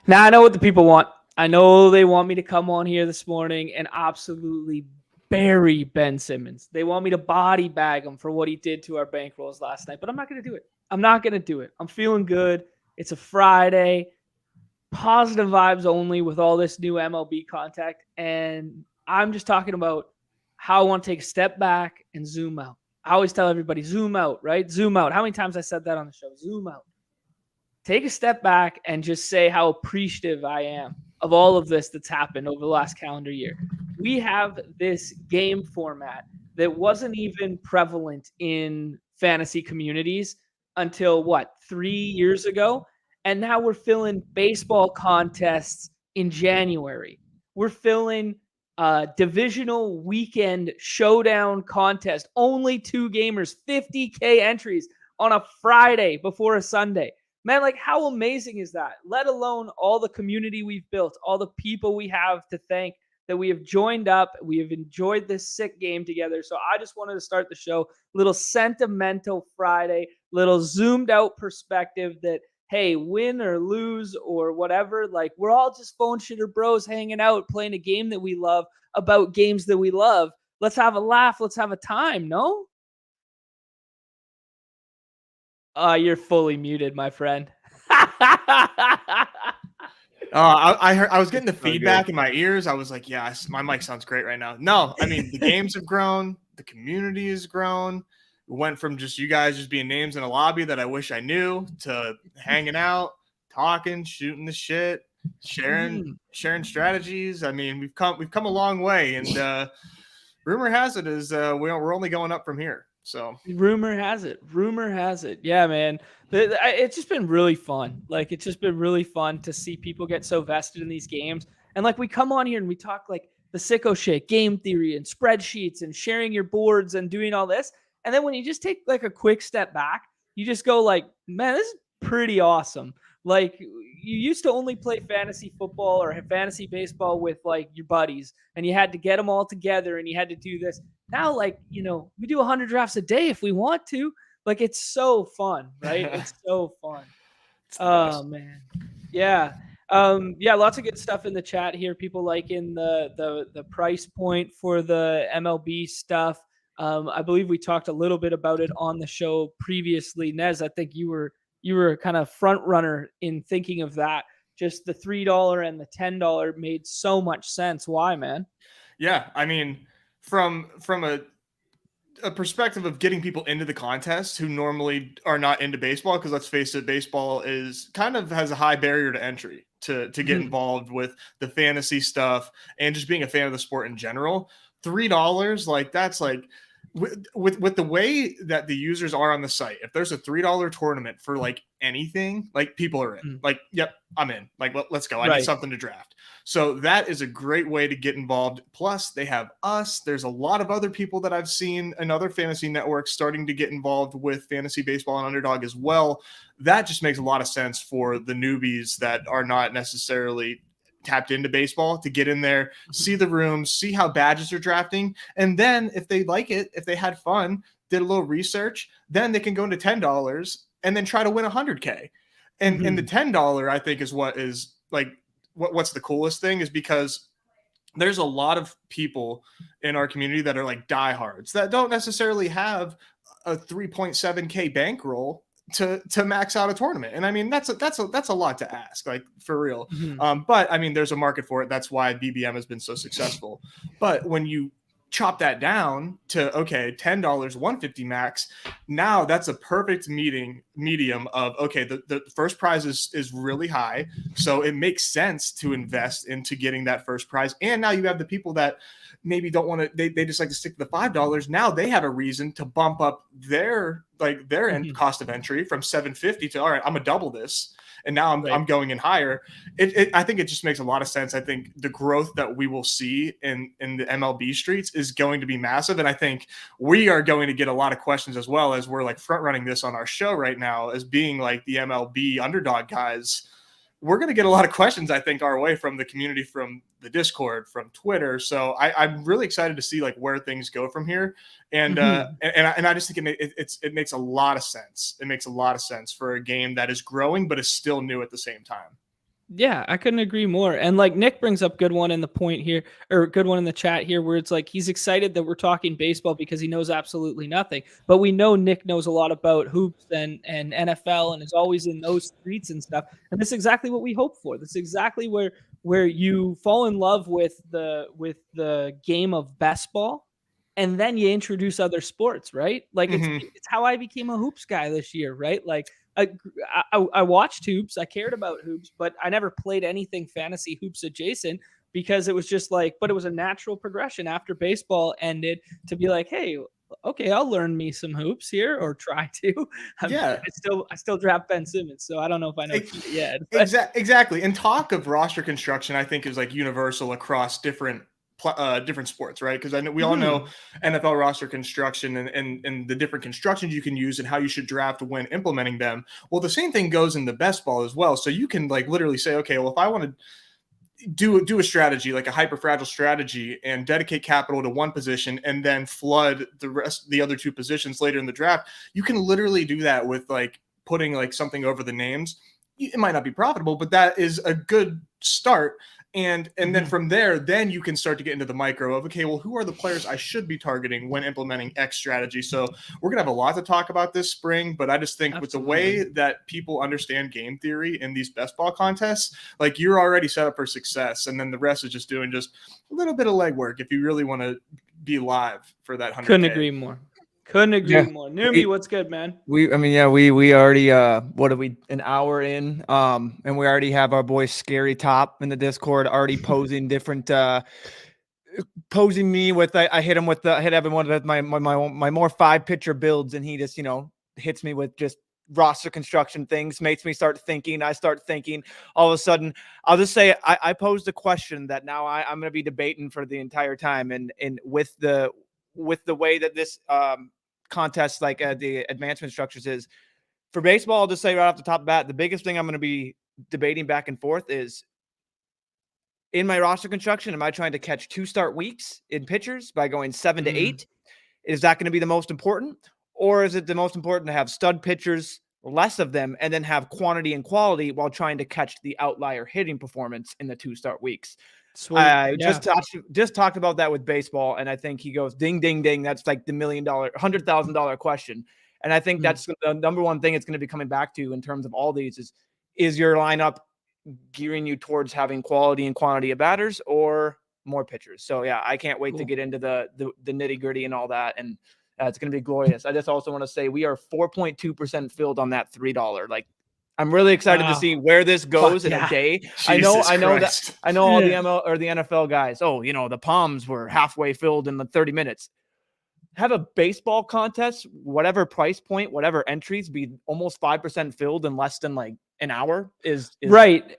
Now I know what the people want. I know they want me to come on here this morning and absolutely bury Ben Simmons. They want me to body bag him for what he did to our bankrolls last night, but I'm not going to do it. I'm not going to do it. I'm feeling good. It's a Friday. Positive vibes only with all this new MLB contact. And I'm just talking about how I want to take a step back and zoom out. I always tell everybody, zoom out, right? Zoom out. How many times I said that on the show? Zoom out. Take a step back and just say how appreciative I am of all of this that's happened over the last calendar year. We have this game format that wasn't even prevalent in fantasy communities until what, 3 years ago? And now we're filling baseball contests in January. We're filling divisional weekend showdown contest. Only two gamers, 50K entries on a Friday before a Sunday. Man, like how amazing is that? Let alone all the community we've built, all the people we have to thank that we have joined up. We have enjoyed this sick game together. So I just wanted to start the show, little sentimental Friday, little zoomed out perspective that, hey, win or lose or whatever, like we're all just phone shitter bros hanging out, playing a game that we love about games that we love. Let's have a laugh. Let's have a time. No? You're fully muted, my friend. I heard, I was getting the So feedback good. in my ears. I was like, yeah, my mic sounds great right now. No, I mean, the games have grown. The community has grown. It went from just you guys just being names in a lobby that I wish I knew to hanging out, talking, shooting the shit, sharing strategies. I mean, we've come a long way, and rumor has it is we're only going up from here. So Rumor has it. Rumor has it. Yeah, man. It's just been really fun. Like, it's just been really fun to see people get so vested in these games. And, like, we come on here and we talk, like, the sicko shit, game theory and spreadsheets and sharing your boards and doing all this. And then when you just take, like, a quick step back, you just go, like, man, this is pretty awesome. Like, you used to only play fantasy football or fantasy baseball with, like, your buddies, and you had to get them all together and you had to do this. Now, like, we do 100 drafts a day if we want to. Like, it's so fun, right? It's so fun. it's the Oh best. man. Yeah. Yeah, lots of good stuff in the chat here. People liking the price point for the MLB stuff. I believe we talked a little bit about it on the show previously. Nez, I think you were kind of front runner in thinking of that. Just the $3 and the $10 made so much sense. Why, man? Yeah, I mean, from a perspective of getting people into the contest who normally are not into baseball, because let's face it, baseball is kind of has a high barrier to entry to get involved with the fantasy stuff and just being a fan of the sport in general. $3, like that's like with the way that the users are on the site, if there's a $3 tournament for like anything, like people are in. Like, yep, I'm in. Like, let's go. I need Right. something to draft. So that is a great way to get involved. Plus, they have us. There's a lot of other people that I've seen in other fantasy networks starting to get involved with fantasy baseball and Underdog as well. That just makes a lot of sense for the newbies that are not necessarily tapped into baseball to get in there, see the rooms, see how badges are drafting. And then if they like it, if they had fun, did a little research, then they can go into $10 and then try to win 100K. And the $10, I think, is what is like, what's the coolest thing is because there's a lot of people in our community that are like diehards that don't necessarily have a 3.7K bankroll to max out a tournament. And I mean, that's a lot to ask, like for real. But I mean, there's a market for it. That's why BBM has been so successful. But when you chop that down to okay, $10, 150 max, now that's a perfect medium of okay, the first prize is really high, so it makes sense to invest into getting that first prize. And now you have the people that maybe don't want to, they just like to stick to the $5. Now they have a reason to bump up their end cost of entry from 750 to all right, I'm gonna double this, and now I'm going in higher. I think it just makes a lot of sense. I think the growth that we will see in the MLB streets is going to be massive, and I think we are going to get a lot of questions as well, as we're like front running this on our show right now as being like the MLB underdog guys. We're going to get a lot of questions, I think, our way from the community, from the Discord, from Twitter. So I'm really excited to see like where things go from here. And and I just think it makes a lot of sense. It makes a lot of sense for a game that is growing but is still new at the same time. Yeah, I couldn't agree more. And like Nick brings up good one in the point here, or good one in the chat here, where it's like he's excited that we're talking baseball because he knows absolutely nothing. But we know Nick knows a lot about hoops and NFL and is always in those streets and stuff. And this is exactly what we hope for. This is exactly where you fall in love with the game of best ball, and then you introduce other sports, right? Like it's how I became a hoops guy this year, right? Like I watched hoops. I cared about hoops, but I never played anything fantasy hoops adjacent because it was just like, but it was a natural progression after baseball ended to be like, hey, okay, I'll learn me some hoops here or try to. Yeah. I still draft Ben Simmons, so I don't know if I know yet. Exactly. And talk of roster construction, I think, is like universal across different sports, right? Because I know we all know NFL roster construction and the different constructions you can use and how you should draft when implementing them. Well, the same thing goes in the best ball as well. So you can like literally say, okay, well, if I want to do a strategy like a hyper fragile strategy and dedicate capital to one position and then flood the other two positions later in the draft, you can literally do that with like putting like something over the names. It might not be profitable, but that is a good start. And then from there, then you can start to get into the micro of, okay, well, who are the players I should be targeting when implementing X strategy? So we're going to have a lot to talk about this spring, but I just think with the way that people understand game theory in these best ball contests, like you're already set up for success. And then the rest is just doing just a little bit of legwork if you really want to be live for that 100K. Couldn't agree more. Couldn't agree more. Numi, what's good, man? We already what are we, an hour in? And we already have our boy Scary Top in the Discord already posing different posing me with I hit him with I hit everyone with my more 5-pitcher builds, and he just, hits me with just roster construction things, makes me start thinking. I start thinking. All of a sudden, I'll just say I posed a question that now I'm going to be debating for the entire time, and with the way that this contest, like the advancement structures is for baseball, I'll just say right off the top of the bat, the biggest thing I'm going to be debating back and forth is, in my roster construction, am I trying to catch 2 start weeks in pitchers by going 7 to 8? Is that going to be the most important? Or is it the most important to have stud pitchers, less of them, and then have quantity and quality while trying to catch the outlier hitting performance in the 2 start weeks? Just talked about that with baseball, and I think he goes, ding, ding, ding. That's like the $1 million, $100,000 question. And I think that's the number one thing it's going to be coming back to in terms of all these is your lineup gearing you towards having quality and quantity of batters or more pitchers. So yeah, I can't wait to get into the nitty gritty and all that. And it's going to be glorious. I just also want to say we are 4.2% filled on that $3. Like, I'm really excited to see where this goes in a day. I know all the ML or the NFL guys. Oh, the Palms were halfway filled in the 30 minutes. Have a baseball contest, whatever price point, whatever entries, be almost 5% filled in less than like an hour is right.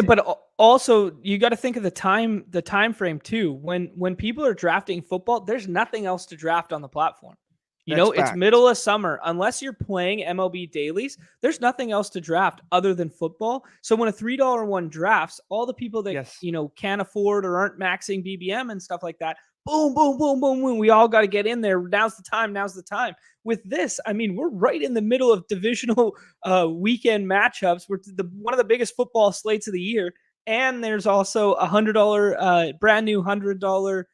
But also you got to think of the time frame too. When people are drafting football, there's nothing else to draft on the platform. It's middle of summer. Unless you're playing MLB dailies, there's nothing else to draft other than football. So when a $3 one drafts, all the people that can't afford or aren't maxing BBM and stuff like that, boom, boom, boom, boom, boom. We all got to get in there. Now's the time. With this, I mean, we're right in the middle of divisional weekend matchups. We're one of the biggest football slates of the year. And there's also a $100 brand new $100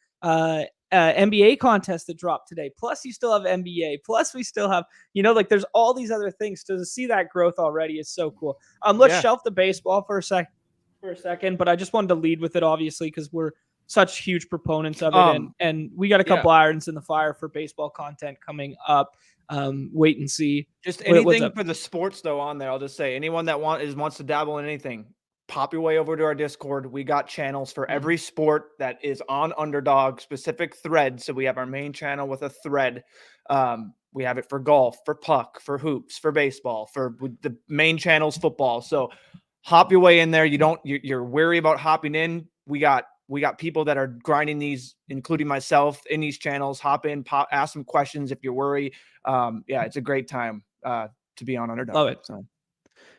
NBA contest that dropped today. Plus you still have NBA. Plus we still have, there's all these other things. To see that growth already is so cool. Let's shelf the baseball for a second, but I just wanted to lead with it, obviously, because we're such huge proponents of it. And we got a couple irons in the fire for baseball content coming up. Wait and see. Just anything for the sports though on there. I'll just say anyone that wants to dabble in anything, pop your way over to our Discord. We got channels for every sport that is on Underdog, specific threads. So we have our main channel with a thread. We have it for golf, for puck, for hoops, for baseball, for the main channel's football. So hop your way in there. You're wary about hopping in. We got people that are grinding these, including myself, in these channels. Hop in, ask some questions if you're worried. It's a great time to be on Underdog. Love it. So.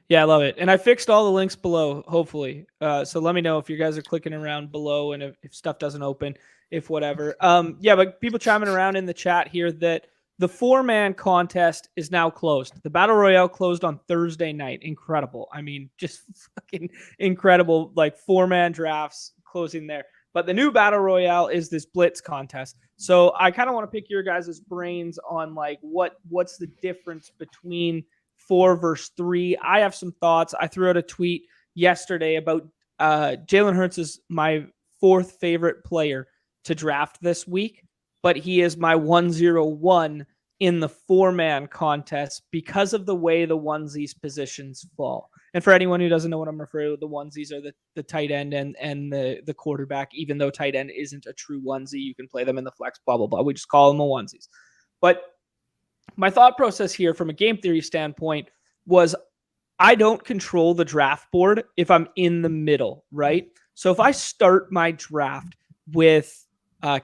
Yeah, I love it. And I fixed all the links below, hopefully. So let me know if you guys are clicking around below and if stuff doesn't open, if whatever. But people chiming around in the chat here that The 4-man contest is now closed. The Battle Royale closed on Thursday night. Incredible. I mean, just fucking incredible. Like 4-man drafts closing there. But the new Battle Royale is this Blitz contest. So I kind of want to pick your guys' brains on like what's the difference between 4 versus 3. I have some thoughts. I threw out a tweet yesterday about Jalen Hurts is my 4th favorite player to draft this week, but he is my 101 in the 4-man contest because of the way the onesies positions fall. And for anyone who doesn't know what I'm referring to, the onesies are the tight end and the quarterback. Even though tight end isn't a true onesie, you can play them in the flex, blah, blah, blah. We just call them the onesies. But my thought process here from a game theory standpoint was I don't control the draft board if I'm in the middle, right? So if I start my draft with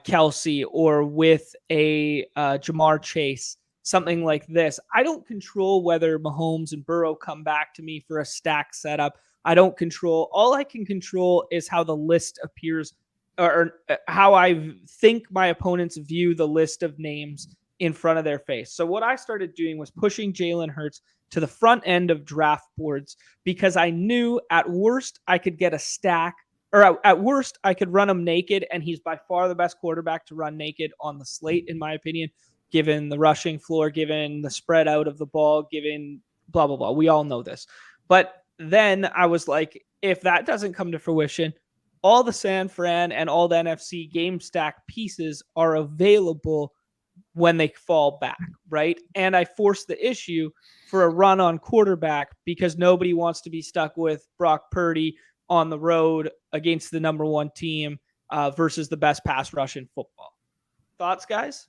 Kelsey or with a Jamar Chase, something like this, I don't control whether Mahomes and Burrow come back to me for a stack setup. I don't control. All I can control is how the list appears or how I think my opponents view the list of names in front of their face. So what I started doing was pushing Jalen Hurts to the front end of draft boards because I knew at worst I could get a stack, or at worst I could run him naked, and he's by far the best quarterback to run naked on the slate, in my opinion, given the rushing floor, given the spread out of the ball, given blah, blah, blah. We all know this. But then I was like, if that doesn't come to fruition, all the San Fran and all the NFC game stack pieces are available when they fall back, right? And I forced the issue for a run on quarterback because nobody wants to be stuck with Brock Purdy on the road against the number 1 team versus the best pass rush in football. Thoughts, guys?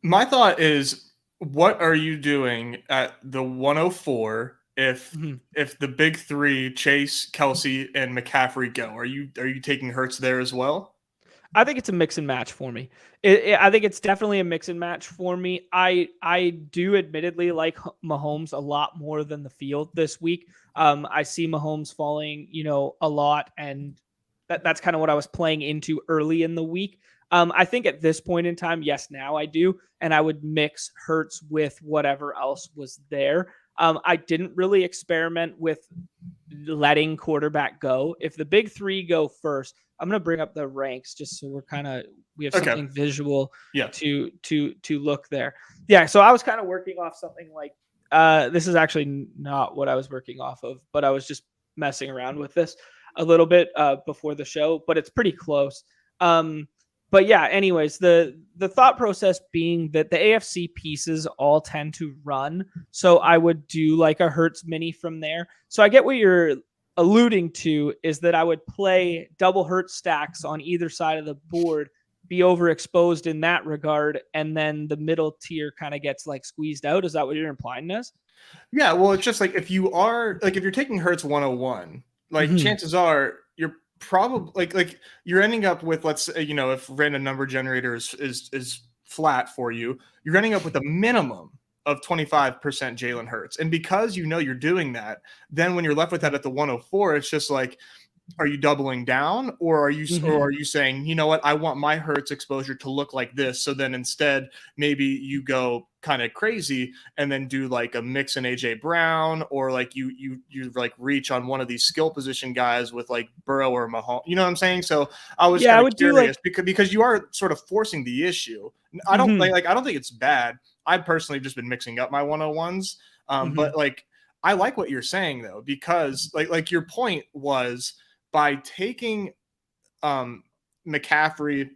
My thought is, what are you doing at the 104 if the big 3, Chase, Kelsey, and McCaffrey go? Are you taking Hurts there as well? I think it's a mix and match for me. I think it's definitely a mix and match for me. I do admittedly like Mahomes a lot more than the field this week. I see Mahomes falling, a lot, and that's kind of what I was playing into early in the week. I think at this point in time, yes, now I do, and I would mix Hurts with whatever else was there. I didn't really experiment with letting quarterback go. If the big 3 go first, I'm going to bring up the ranks just so we have something visual to look there. Yeah. So I was kind of working off something like, this is actually not what I was working off of, but I was just messing around with this a little bit before the show, but it's pretty close. But yeah, anyways, the thought process being that the AFC pieces all tend to run. So I would do like a Hurts mini from there. So I get what you're alluding to, is that I would play double Hurts stacks on either side of the board, be overexposed in that regard, and then the middle tier kind of gets like squeezed out. Is that what you're implying, Nez? Yeah, well, it's just like if you're taking Hurts 101, like chances are you're probably like you're ending up with, let's say, if random number generator is flat for you, you're ending up with a minimum of 25% Jalen Hurts. And because you're doing that, then when you're left with that at the 104, it's just like, are you doubling down, or are you saying, you know what, I want my Hurts exposure to look like this. So then instead, maybe you go kind of crazy and then do like a mix in AJ Brown, or like you like reach on one of these skill position guys with like Burrow or Mahomes. You know what I'm saying? So I was kind of curious because you are sort of forcing the issue. I don't I don't think it's bad. I've personally just been mixing up my 101s. But like, I like what you're saying though, because like your point was, by taking McCaffrey,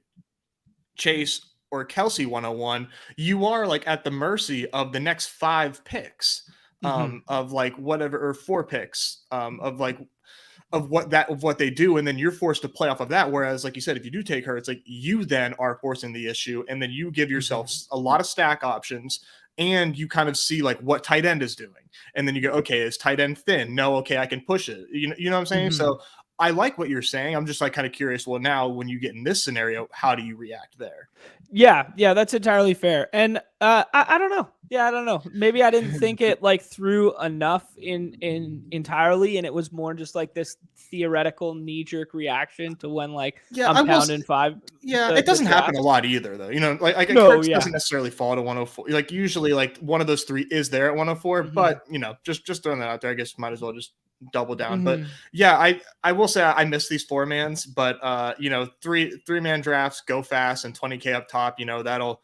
Chase, or Kelsey 101, you are like at the mercy of the next 5 picks of like whatever, or 4 picks of what they do, and then you're forced to play off of that. Whereas, like you said, if you do take her, it's like you then are forcing the issue, and then you give yourself a lot of stack options, and you kind of see like what tight end is doing, and then you go, okay, is tight end thin? No, okay, I can push it. You know what I'm saying? So I like what you're saying. I'm just like kind of curious. Well, now when you get in this scenario, how do you react there? Yeah, that's entirely fair. And I don't know. Yeah, I don't know. Maybe I didn't think it like through enough in entirely, and it was more just like this theoretical knee jerk reaction to when like Yeah, I'm pounding five. Yeah, the it doesn't happen a drafts. lot either, though. You know, like No, Kirk's yeah. doesn't necessarily fall to 104. Like usually, like one of those three is there at 104. Mhm. But you know, just throwing that out there, I guess might as well just double down. But Mhm. yeah, I will say I miss these 4-mans, but you know, three-man drafts go fast and 20K up top. You know, that'll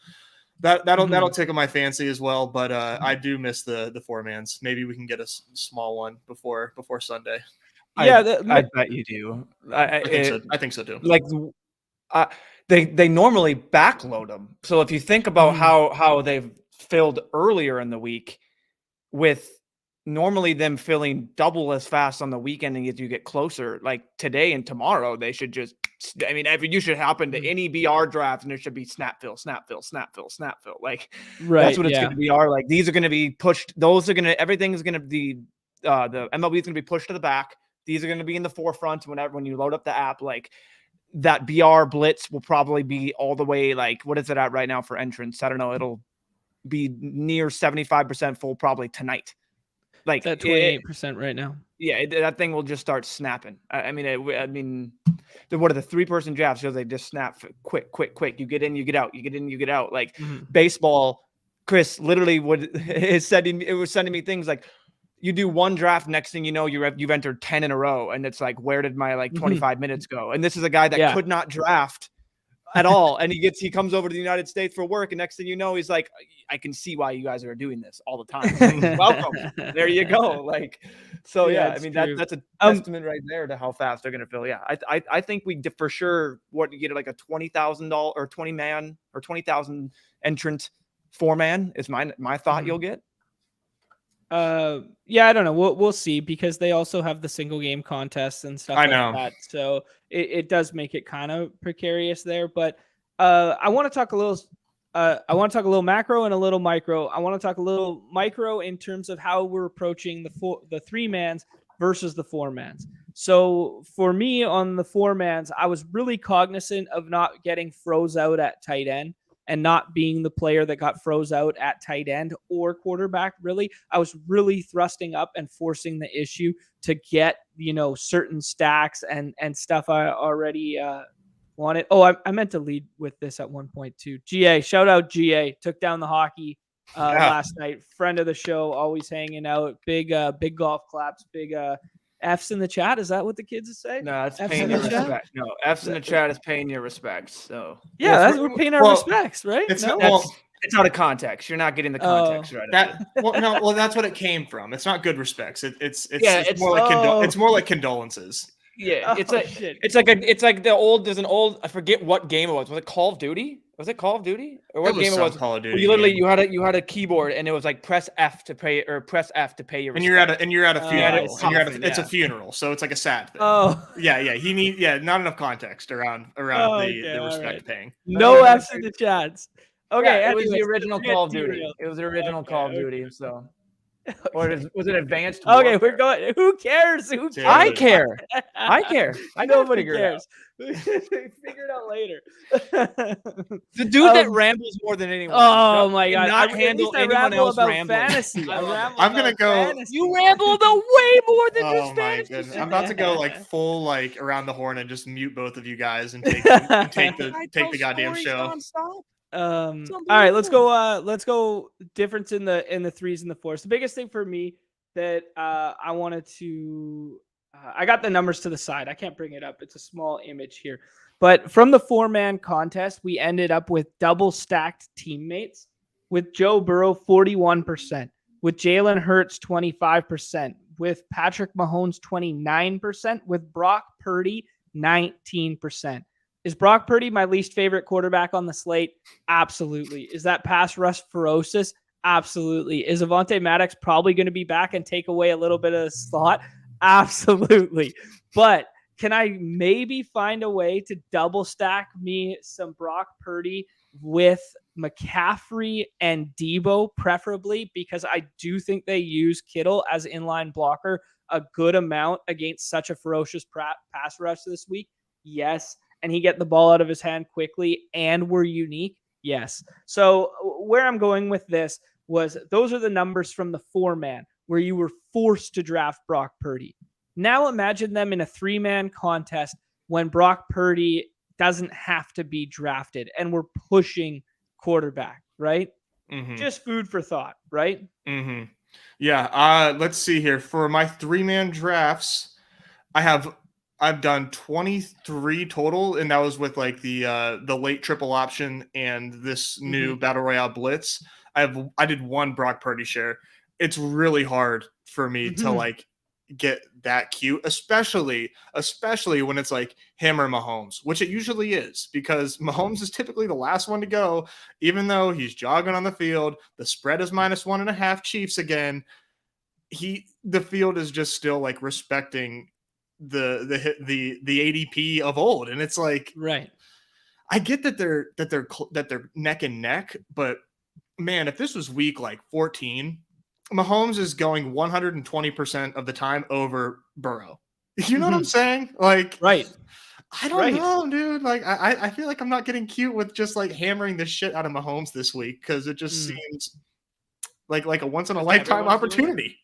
tickle my fancy as well. But I do miss the 4-mans. Maybe we can get a small one before Sunday. Yeah, I bet you do. I think so too. Like they normally backload them. So if you think about how they've filled earlier in the week, with normally them filling double as fast on the weekend and as you get closer, like today and tomorrow, they should just. I mean, you should happen to any BR draft and there should be snap fill. Like that's what it's going to be. Like these are going to be pushed. Those are going to. Everything is going to be. The MLB is going to be pushed to the back. These are going to be in the forefront when you load up the app. Like that BR Blitz will probably be all the way. Like what is it at right now for entrance? I don't know. It'll be near 75% full probably tonight. Like it's at 28% right now. Yeah, that thing will just start snapping. I mean, what are the 3-person drafts? So they just snap quick. You get in, you get out. You get in, you get out. Like baseball, Chris literally was sending me things like, you do one draft, next thing you know, you've entered 10 in a row, and it's like, where did my 25 minutes go? And this is a guy that could not draft at all, and he comes over to the United States for work, and next thing you know, he's like, I can see why you guys are doing this all the time. Welcome, there you go. Like, so yeah, I mean that's a testament right there to how fast they're gonna fill. Yeah, I think we for sure you get like a $20,000 or 20-man or 20,000 entrant 4-man is my thought you'll get. Yeah, I don't know. We'll see, because they also have the single game contests and stuff like that. So it does make it kind of precarious there. But I want to talk a little. I want to talk a little macro and a little micro. I want to talk a little micro in terms of how we're approaching the 3-mans versus the 4-mans. So for me on the 4-mans, I was really cognizant of not getting froze out at tight end and not being the player that got froze out at tight end or quarterback. Really, I was really thrusting up and forcing the issue to get, certain stacks and stuff I already wanted. Oh, I meant to lead with this at one point too. GA, shout out GA, took down the hockey last night. Friend of the show, always hanging out. Big golf claps. Big F's in the chat. Is that what the kids say? No, it's paying your respect. No, F's in the chat is paying your respects. So yeah, we're paying our respects, right? It's out of context. You're not getting the context right. That's what it came from. It's not good respects. It's more like condolences. Yeah, it's like the old. There's an old. I forget what game it was. Was it Call of Duty? Was it Call of Duty? Or what game it was? Call of Duty. You had a keyboard and it was like press F to pay or press F to pay your. And you're at a funeral. It's a funeral, so it's like a sad thing. Oh yeah. Not enough context around the respect paying. No F's in the chats. Okay, yeah, it was the original Call of Duty. It was the original Call of Duty. So. Or was it advanced? Okay, we're going. Who cares? I care. Nobody cares. Figure it out later. The dude that rambles more than anyone. Oh my god! Not handle anyone else rambling. Fantasy. I'm gonna go. Fantasy. You rambled way more than just fantasy. Goodness. I'm about to go full around the horn and just mute both of you guys and take the goddamn show. All right, let's go difference in the 3s and the 4s. The biggest thing for me that I wanted to I got the numbers to the side. I can't bring it up. It's a small image here. But from the 4-man contest, we ended up with double stacked teammates with Joe Burrow 41%, with Jalen Hurts 25%, with Patrick Mahomes 29%, with Brock Purdy 19%. Is Brock Purdy my least favorite quarterback on the slate? Absolutely. Is that pass rush ferocious? Absolutely. Is Avonte Maddox probably going to be back and take away a little bit of the slot? Absolutely. But can I maybe find a way to double stack me some Brock Purdy with McCaffrey and Debo, preferably, because I do think they use Kittle as inline blocker a good amount against such a ferocious pass rush this week? Yes. And he get the ball out of his hand quickly, and we're unique? Yes. So where I'm going with this was those are the numbers from the 4-man where you were forced to draft Brock Purdy. Now imagine them in a 3-man contest when Brock Purdy doesn't have to be drafted and we're pushing quarterback, right? Just food for thought, right? Yeah. Let's see here. For my 3-man drafts, I've done 23 total, and that was with like the late triple option and this new Battle Royale Blitz. I did 1 Brock Purdy share. It's really hard for me to like get that cute, especially when it's like him or Mahomes, which it usually is, because Mahomes is typically the last one to go, even though he's jogging on the field. The spread is -1.5 Chiefs again. The field is just still like respecting the ADP of old, and it's like, right. I get that they're neck and neck, but man, if this was week like 14, Mahomes is going 120% of the time over Burrow. You know what I'm saying? Like, right. I don't know, dude. Like, I feel like I'm not getting cute with just like hammering the shit out of Mahomes this week, because it just seems like a once in a lifetime opportunity.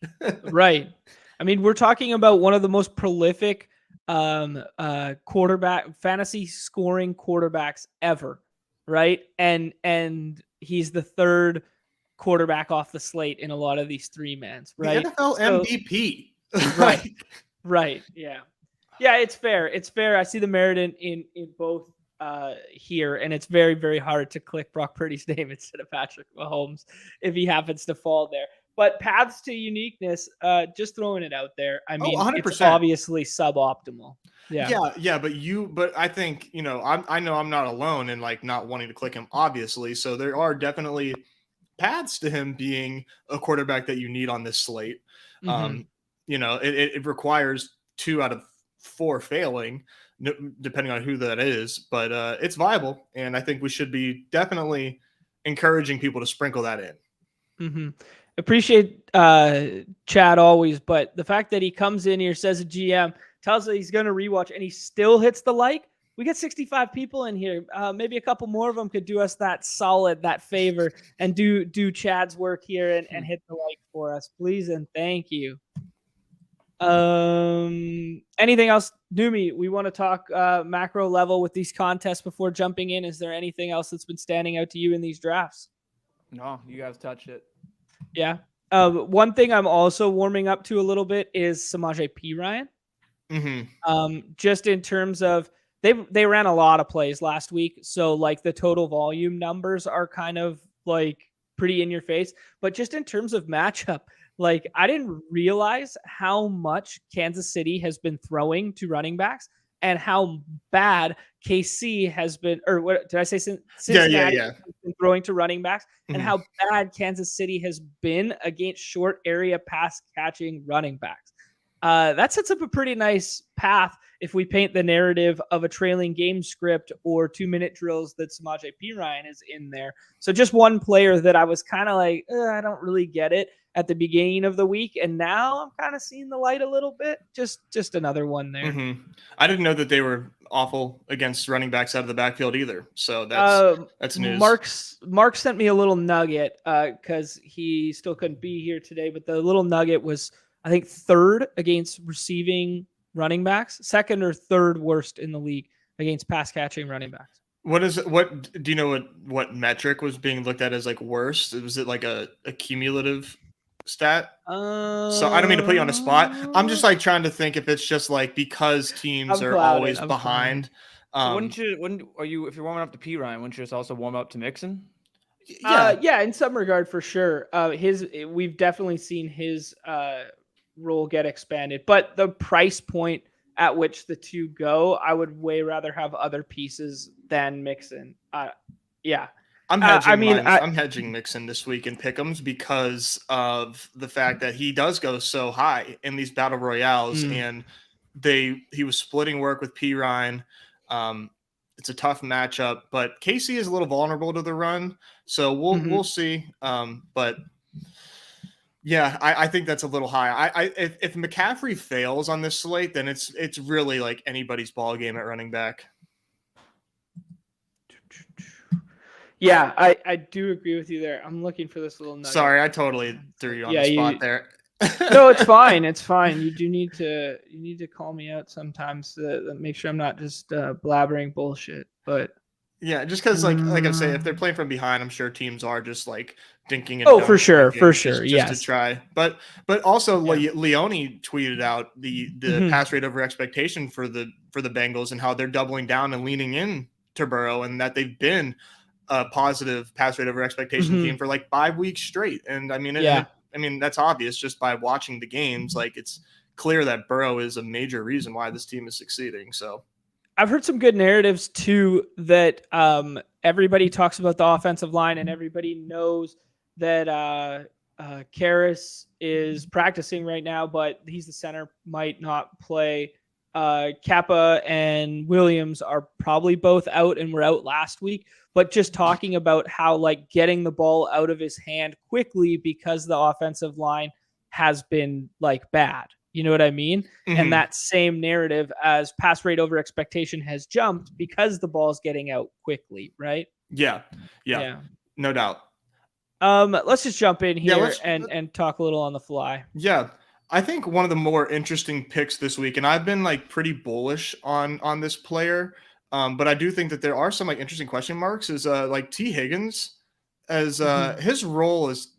Right. I mean, we're talking about one of the most prolific quarterback fantasy scoring quarterbacks ever, right? And he's the 3rd quarterback off the slate in a lot of these 3-mans, right? The NFL MVP. Right. Right. Yeah. Yeah, it's fair. It's fair. I see the merit in both here, and it's very, very hard to click Brock Purdy's name instead of Patrick Mahomes if he happens to fall there. But paths to uniqueness, just throwing it out there. I mean, 100%. It's obviously suboptimal. Yeah. But I think, I know I'm not alone in like not wanting to click him, obviously. So there are definitely paths to him being a quarterback that you need on this slate. It requires 2 out of 4 failing, depending on who that is, but it's viable, and I think we should be definitely encouraging people to sprinkle that in. Appreciate Chad always, but the fact that he comes in here, says a GM, tells us he's going to rewatch, and he still hits the like. We got 65 people in here. Maybe a couple more of them could do us that favor, and do Chad's work here and hit the like for us, please and thank you. Anything else, Doomy? We want to talk macro level with these contests before jumping in. Is there anything else that's been standing out to you in these drafts? No, you guys touched it. Yeah. One thing I'm also warming up to a little bit is Samaje Perine. Just in terms of they ran a lot of plays last week, so like the total volume numbers are kind of like pretty in your face. But just in terms of matchup, like I didn't realize how much Kansas City has been throwing to running backs and how bad KC has been, or what did I say? Cincinnati has been throwing to running backs, and how bad Kansas City has been against short area pass catching running backs. That sets up a pretty nice path if we paint the narrative of a trailing game script or 2-minute drills that Samaje Perine is in there. So just one player that I was kind of like, I don't really get it at the beginning of the week, and now I'm kind of seeing the light a little bit. Just another one there. I didn't know that they were awful against running backs out of the backfield either. So that's news. Mark sent me a little nugget because he still couldn't be here today, but the little nugget was, I think, 3rd against receiving running backs, 2nd or 3rd worst in the league against pass catching running backs. What do you know what metric was being looked at as like worst? Was it like a cumulative stat? So I don't mean to put you on the spot. I'm just like trying to think if it's just like because teams are always behind. So if you're warming up to Perine, wouldn't you just also warm up to Mixon? Yeah, in some regard for sure. We've definitely seen his role get expanded, but the price point at which the two go, I would way rather have other pieces than Mixon. Yeah. I'm hedging I'm hedging Mixon this week in pick'ems because of the fact that he does go so high in these battle royales, and he was splitting work with Perine. It's a tough matchup, but KC is a little vulnerable to the run, so we'll see. But yeah, I think that's a little high. If McCaffrey fails on this slate, then it's really like anybody's ball game at running back. Yeah, I do agree with you there. I'm looking for this little nugget. Sorry, I totally threw you on the spot there. No, it's fine. It's fine. You need to call me out sometimes to make sure I'm not just blabbering bullshit. But yeah, just because like I say, if they're playing from behind, I'm sure teams are just like dinking and oh, for sure, just yes. to try. But also Leone tweeted out the pass rate over expectation for the Bengals and how they're doubling down and leaning in to Burrow, and that they've been a positive pass rate over expectation team for like 5 weeks straight. And I mean, I mean that's obvious just by watching the games. Like it's clear that Burrow is a major reason why this team is succeeding. So I've heard some good narratives too that everybody talks about the offensive line and everybody knows that Karras is practicing right now, but he's the center, might not play. Kappa and Williams are probably both out and were out last week, but just talking about how like getting the ball out of his hand quickly because the offensive line has been like bad. You know what I mean? And that same narrative as pass rate over expectation has jumped because the ball's getting out quickly, right? Yeah. No doubt. Let's just jump in here and talk a little on the fly. Yeah. I think one of the more interesting picks this week, and I've been like pretty bullish on this player, but I do think that there are some like interesting question marks, is like T. Higgins, as his role is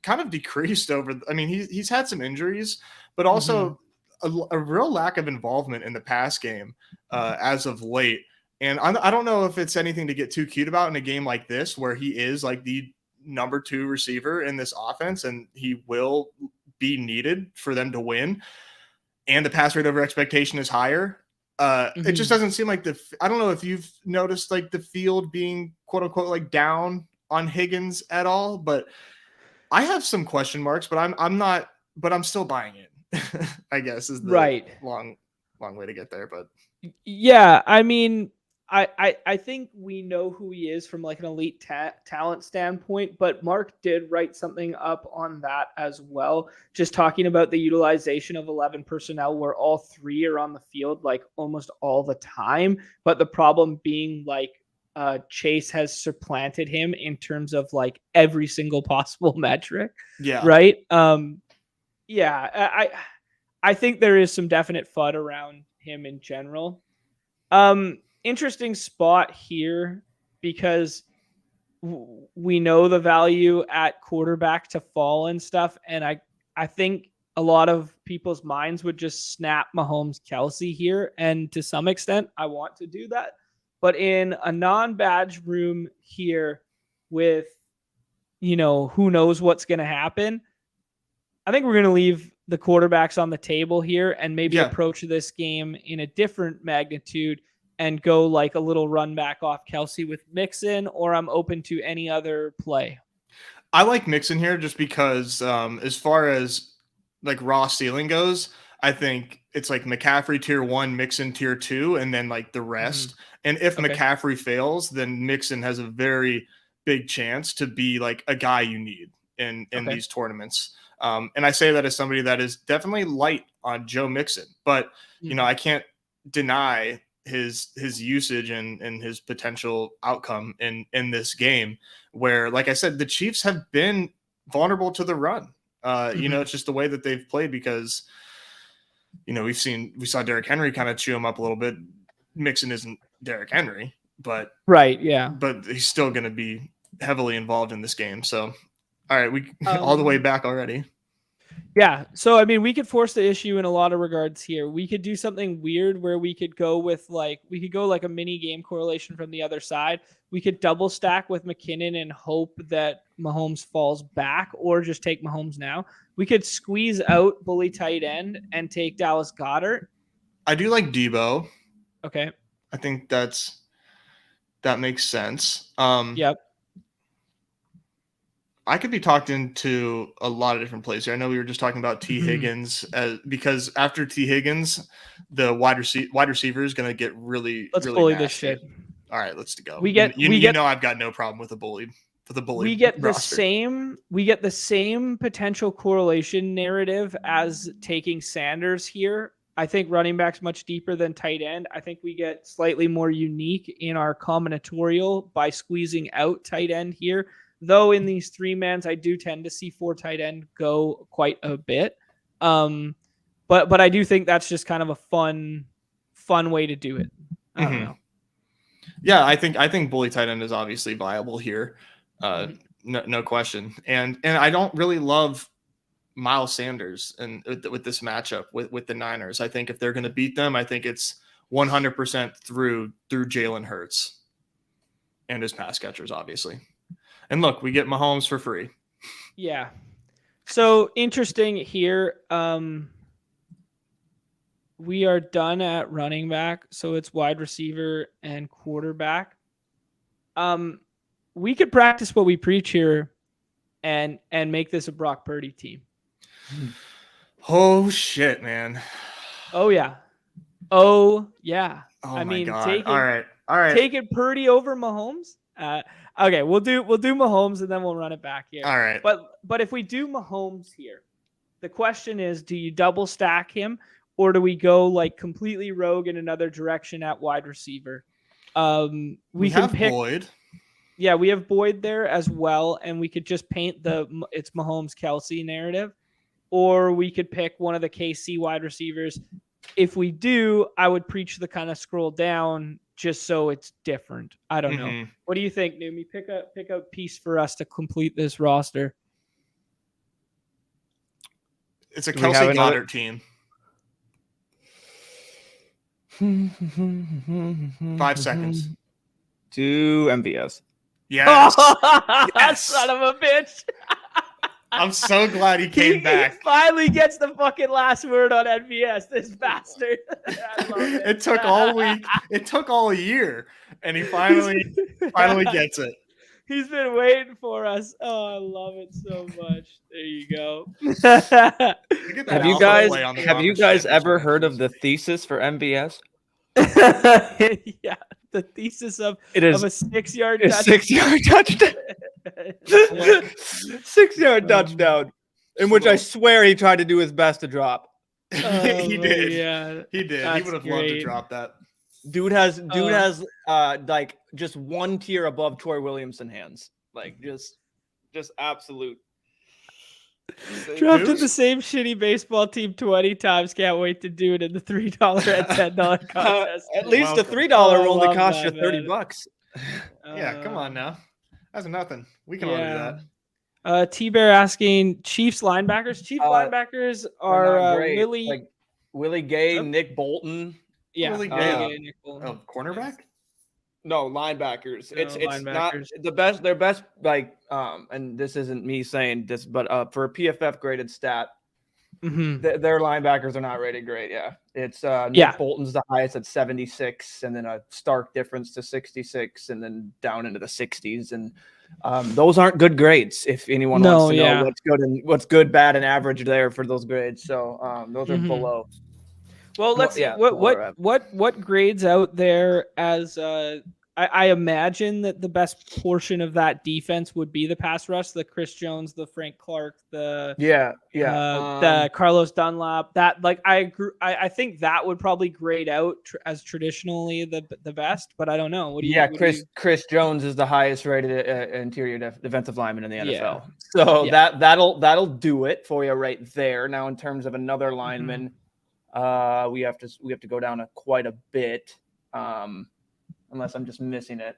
kind of decreased over. I mean, he's had some injuries, but also a real lack of involvement in the pass game as of late. And I don't know if it's anything to get too cute about in a game like this, where he is like the number 2 receiver in this offense, and he will be needed for them to win. And the pass rate over expectation is higher. It just doesn't seem like I don't know if you've noticed like the field being quote unquote like down on Higgins at all, but I have some question marks, but I'm still buying it. I guess is the long way to get there. But yeah, I mean, I think we know who he is from like an elite talent standpoint, but Mark did write something up on that as well, just talking about the utilization of 11 personnel where all 3 are on the field like almost all the time. But the problem being like Chase has supplanted him in terms of like every single possible metric. Yeah. Right. Yeah, I think there is some definite FUD around him in general. Interesting spot here because we know the value at quarterback to fall and stuff. And I think a lot of people's minds would just snap Mahomes Kelsey here. And to some extent, I want to do that. But in a non-badge room here with, who knows what's going to happen, I think we're going to leave the quarterbacks on the table here and maybe approach this game in a different magnitude and go like a little run back off Kelsey with Mixon, or I'm open to any other play. I like Mixon here just because as far as like raw ceiling goes, I think it's like McCaffrey tier 1, Mixon tier 2, and then like the rest. And if McCaffrey fails, then Mixon has a very big chance to be like a guy you need in these tournaments. And I say that as somebody that is definitely light on Joe Mixon, but I can't deny his usage and his potential outcome in this game, where, like I said, the Chiefs have been vulnerable to the run. It's just the way that they've played because, we saw Derrick Henry kind of chew him up a little bit. Mixon isn't Derrick Henry, but but he's still going to be heavily involved in this game. So, all right, we all the way back already. Yeah. So, I mean, we could force the issue in a lot of regards here. We could do something weird where we could go like a mini game correlation from the other side. We could double stack with McKinnon and hope that Mahomes falls back, or just take Mahomes now. We could squeeze out bully tight end and take Dallas Goedert. I do like Debo. Okay. I think that makes sense. Yep. I could be talked into a lot of different plays here. I know we were just talking about T. Higgins because after T. Higgins, the wide receiver is going to get really. Let's really bully nasty. this shit. All right, let's go. I've got no problem with a bully. For the bully, we get roster. We get the same potential correlation narrative as taking Sanders here I think running back's much deeper than tight end. I think we get slightly more unique in our combinatorial by squeezing out tight end here. Though in these 3-mans, I do tend to see 4 tight end go quite a bit. But I do think that's just kind of a fun way to do it. I don't know. Yeah, I think bully tight end is obviously viable here. No question. And I don't really love Miles Sanders and with this matchup with the Niners. I think if they're going to beat them, I think it's 100% through Jalen Hurts and his pass catchers, obviously. And look, we get Mahomes for free. Yeah. So interesting here. We are done at running back, so it's wide receiver and quarterback. We could practice what we preach here and make this a Brock Purdy team. Oh shit, man. Oh yeah. Oh yeah. Oh I my mean, God. All right. Taking Purdy over Mahomes. Okay, we'll do Mahomes and then we'll run it back here. All right. But if we do Mahomes here, the question is, do you double stack him or do we go like completely rogue in another direction at wide receiver? We can have pick Boyd. Yeah, we have Boyd there as well, and we could just paint it's Mahomes Kelsey narrative, or we could pick one of the KC wide receivers. If we do, I would preach the kind of scroll down just so it's different. I don't know. What do you think, Numi? Pick a piece for us to complete this roster. It's a Kelsey Goddard team. 5 seconds. 2 MVS. Yes. Yes. Son of a bitch. I'm so glad he came back. He finally gets the fucking last word on NVS, this bastard. I love it. It took all week. It took all year. And he finally gets it. He's been waiting for us. Oh, I love it so much. There you go. Have you guys ever heard of the thesis for MVS? Yeah, the thesis of a 6-yard touchdown. 6-yard touchdown. 6-yard touchdown. In which I swear he tried to do his best to drop. He did. Yeah, he did. He would have loved to drop that. Dude has like just one tier above Troy Williamson hands. Like just absolute. Dropped in the same shitty baseball team 20 times. Can't wait to do it in the $3 and $10 contest. At least the $3 only cost you $30. Yeah, come on now. That's nothing. We can all do that. T-Bear asking Chiefs linebackers. Linebackers are Willie Gay, Nick Bolton. Yeah, Willie Gay. Nick Bolton. Oh, cornerback? No, linebackers. It's linebackers. Not the best. Their best, like, and this isn't me saying this, but for a PFF graded stat, their linebackers are not rated great. Yeah, it's Nick Bolton's the highest at 76, and then a stark difference to 66, and then down into the 60s, and those aren't good grades. If anyone wants to know what's good, bad, and average there for those grades, so those are below. Well, let's see what grades out there as I imagine that the best portion of that defense would be the pass rush, the Chris Jones, the Frank Clark, the Carlos Dunlap. That I think that would probably grade out as traditionally the best, but I don't know. Chris Jones is the highest rated interior defensive lineman in the NFL, so that'll do it for you right there. Now, in terms of another lineman. We have to go down quite a bit, unless I'm just missing it.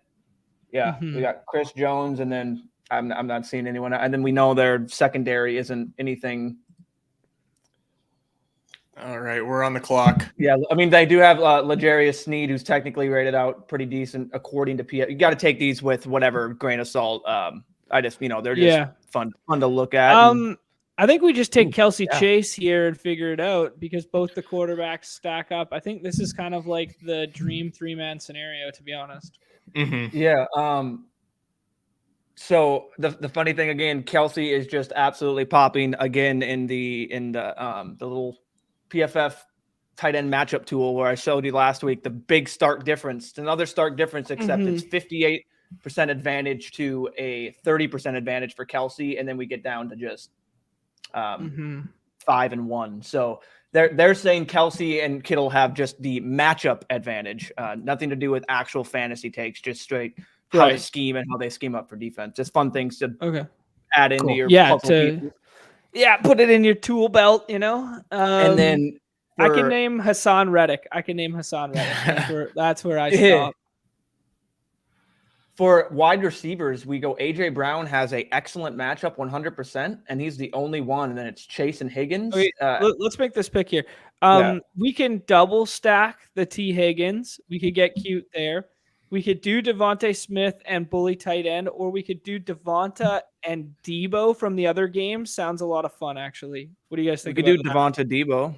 Yeah, we got Chris Jones, and then I'm not seeing anyone, and then we know their secondary isn't anything. All right, we're on the clock. Yeah, I mean they do have L'Jarius Sneed, who's technically rated out pretty decent according to PF. You got to take these with whatever grain of salt. They're just fun to look at. I think we just take Kelsey Chase here and figure it out because both the quarterbacks stack up. I think this is kind of like the dream 3-man scenario, to be honest. Yeah. So the funny thing again, Kelsey is just absolutely popping again in the little PFF tight end matchup tool where I showed you last week the big stark difference. Another stark difference, except it's 58% advantage to a 30% advantage for Kelsey, and then we get down to just 5 and 1. So They're saying Kelsey and Kittle have just the matchup advantage, nothing to do with actual fantasy takes, just straight how to scheme and how they scheme up for defense. Just fun things to add into your puzzle pieces. Put it in your tool belt, you know. And then I can name Hassan Reddick. That's where I stop. For wide receivers, we go AJ Brown has a excellent matchup, 100%, and he's the only one. And then it's Chase and Higgins. Okay, let's make this pick here. We can double stack the T Higgins. We could get cute there. We could do Devontae Smith and bully tight end, or we could do Devonta and Debo from the other game. Sounds a lot of fun, actually. What do you guys think? We could do Devonta Debo.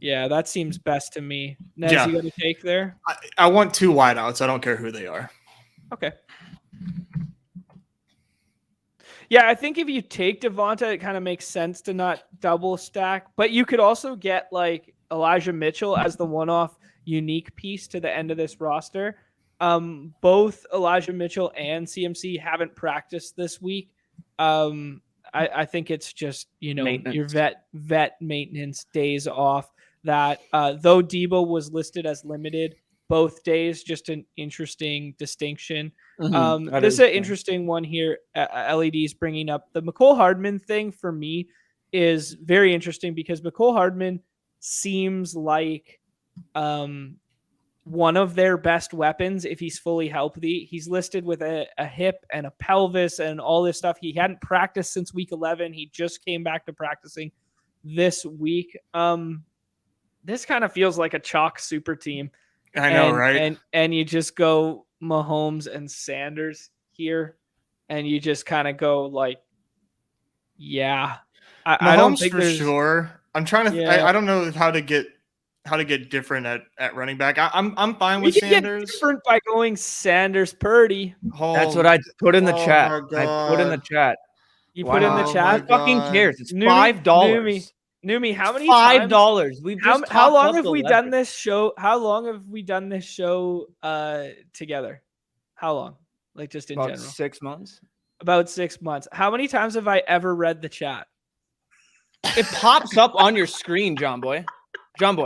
Yeah, that seems best to me. Nez, you got a take there? I want 2 wideouts. I don't care who they are. Okay. Yeah, I think if you take Devonta, it kind of makes sense to not double stack. But you could also get like Elijah Mitchell as the one-off unique piece to the end of this roster. Both Elijah Mitchell and CMC haven't practiced this week. I think it's just, your vet maintenance days off that though Debo was listed as limited both days, just an interesting distinction. This is an interesting one here. LED's bringing up the McCole Hardman thing for me is very interesting because McCole Hardman seems like one of their best weapons if he's fully healthy. He's listed with a hip and a pelvis and all this stuff. He hadn't practiced since week 11. He just came back to practicing this week. This kind of feels like a chalk super team. I know, right? And you just go Mahomes and Sanders here, and you just kind of go like, yeah. I don't think for sure. I'm trying to. I don't know how to get different at running back. I'm fine with Sanders. Get different by going Sanders Purdy. That's what I put in the chat. I put in the chat. You put in the chat. Who fucking cares? It's $5. Numi, how many $5? We've just how long have we done this show? How long have we done this show together? How long? Like just in general? 6 months. About 6 months. How many times have I ever read the chat? It pops up on your screen, John Boy. I'm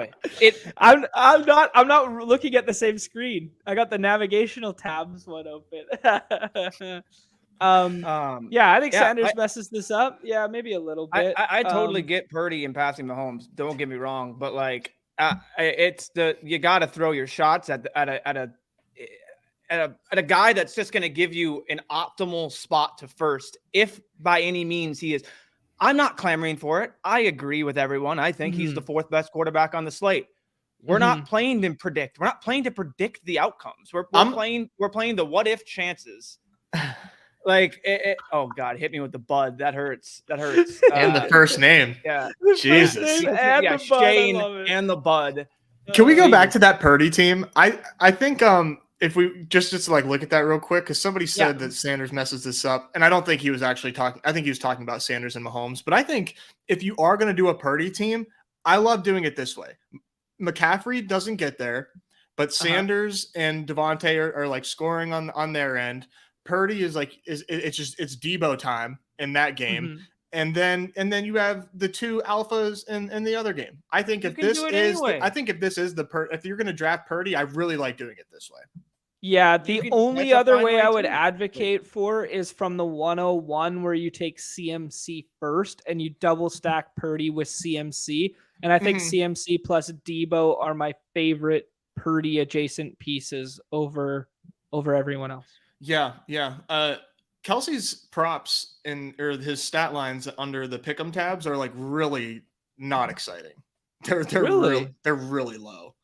not looking at the same screen. I got the navigational tabs one open. I think Sanders messes this up. Yeah, maybe a little bit. I totally get Purdy and passing Mahomes. Don't get me wrong, but like it's you got to throw your shots at a guy that's just going to give you an optimal spot to first, if by any means he is. I'm not clamoring for it. I agree with everyone. I think he's the 4th best quarterback on the slate. We're not playing to predict. We're not playing to predict the outcomes. We're playing the what if chances. Like, oh God, hit me with the bud. That hurts. And the first name. Yeah. Jesus. Shane and the bud. Can we go back to that Purdy team? I think if we just to like look at that real quick, because somebody said that Sanders messes this up, and I don't think he was actually talking. I think he was talking about Sanders and Mahomes. But I think if you are going to do a Purdy team, I love doing it this way. McCaffrey doesn't get there, but Sanders and Devontae are like scoring on their end. Purdy is like it's Debo time in that game. And then you have the 2 alphas in the other game. I think if this is if you're going to draft Purdy, I really like doing it this way. Yeah, the only other way I would advocate for is from the 101 where you take CMC first and you double stack Purdy with CMC. And I think CMC plus Debo are my favorite Purdy adjacent pieces over everyone else. Yeah. Kelsey's props or his stat lines under the pick'em tabs are like really not exciting. They're really low.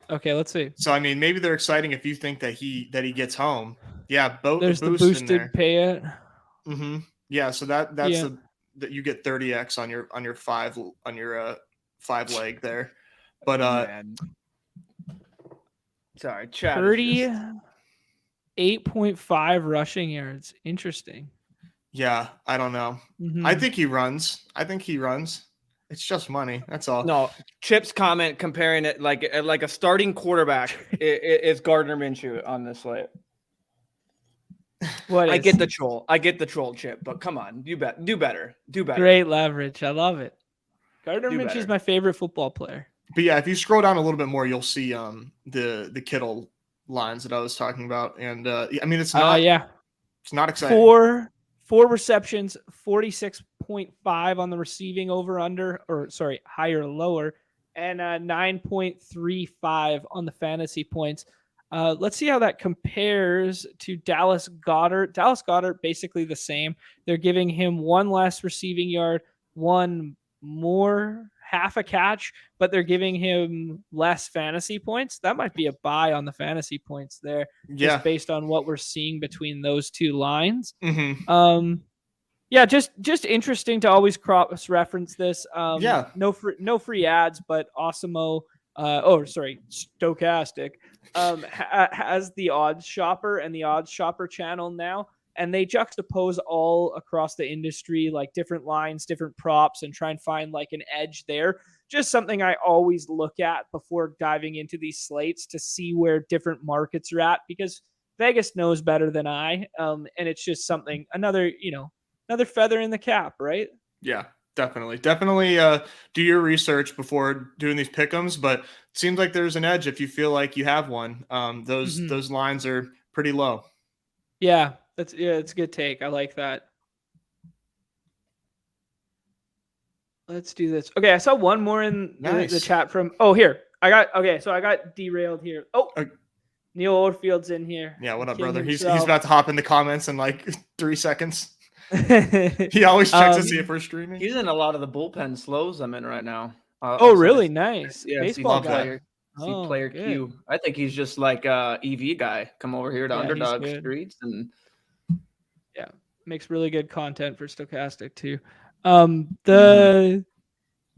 Okay, let's see. So I mean, maybe they're exciting if you think that he gets home. Yeah, there's the boosted pay it. Yeah, so that's that you get 30x on your 5 leg there. But sorry, chat. 8.5 rushing yards. Interesting. Yeah, I don't know. I think he runs. It's just money. That's all. No, Chip's comment comparing it like a starting quarterback is Gardner Minshew on this slate. I get the troll, Chip, but come on, do better. Great leverage. I love it. Gardner Do Minshew's better. my favorite football player. But yeah, if you scroll down a little bit more, you'll see the Kittle lines that I was talking about, and I mean it's not exciting. Four receptions, 46.5 on the receiving over under, or sorry, higher lower, and 9.35 on the fantasy points. Let's see how that compares to Dallas Goedert. Dallas Goedert basically the same. They're giving him one less receiving yard, one more half a catch, but they're giving him less fantasy points. That might be a buy on the fantasy points there, just based on what we're seeing between those two lines. Mm-hmm. Yeah, just interesting to always cross reference this. No free ads, but Osimo, Stochastic, has the odds shopper and the odds shopper channel now, and they juxtapose all across the industry, like different lines, different props, and try and find like an edge there. Just something I always look at before diving into these slates to see where different markets are at, because Vegas knows better than I. And it's just something, another feather in the cap, right? Yeah, definitely. Do your research before doing these pick'ems, but it seems like there's an edge if you feel like you have one. Those lines are pretty low. Yeah, it's a good take. I like that. Let's do this. Okay, I saw one more in the chat from. Oh, here I got derailed here. Oh, Neil Oldfield's in here. Yeah, what up, brother? He's about to hop in the comments in like 3 seconds. He always checks to see if we're streaming. He's in a lot of the bullpen slows I'm in right now. Really? Nice. Yeah, baseball player. Player good. Q. I think he's just like a EV guy. Come over here to Underdog Streets and makes really good content for Stochastic too.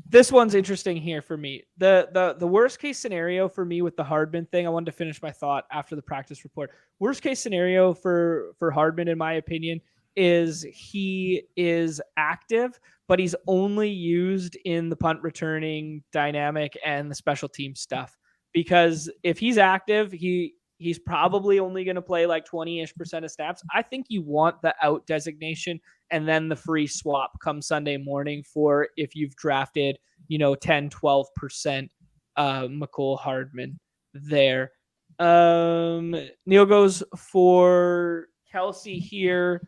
This one's interesting here for me. The worst case scenario for me with the Hardman thing, I wanted to finish my thought after the practice report. Worst case scenario for Hardman, in my opinion, is he is active, but he's only used in the punt returning dynamic and the special team stuff. Because if he's active, he's probably only going to play like 20-ish% of snaps. I think you want the out designation and then the free swap come Sunday morning for if you've drafted, 10-12% McCole Hardman there. Neil goes for Kelsey here,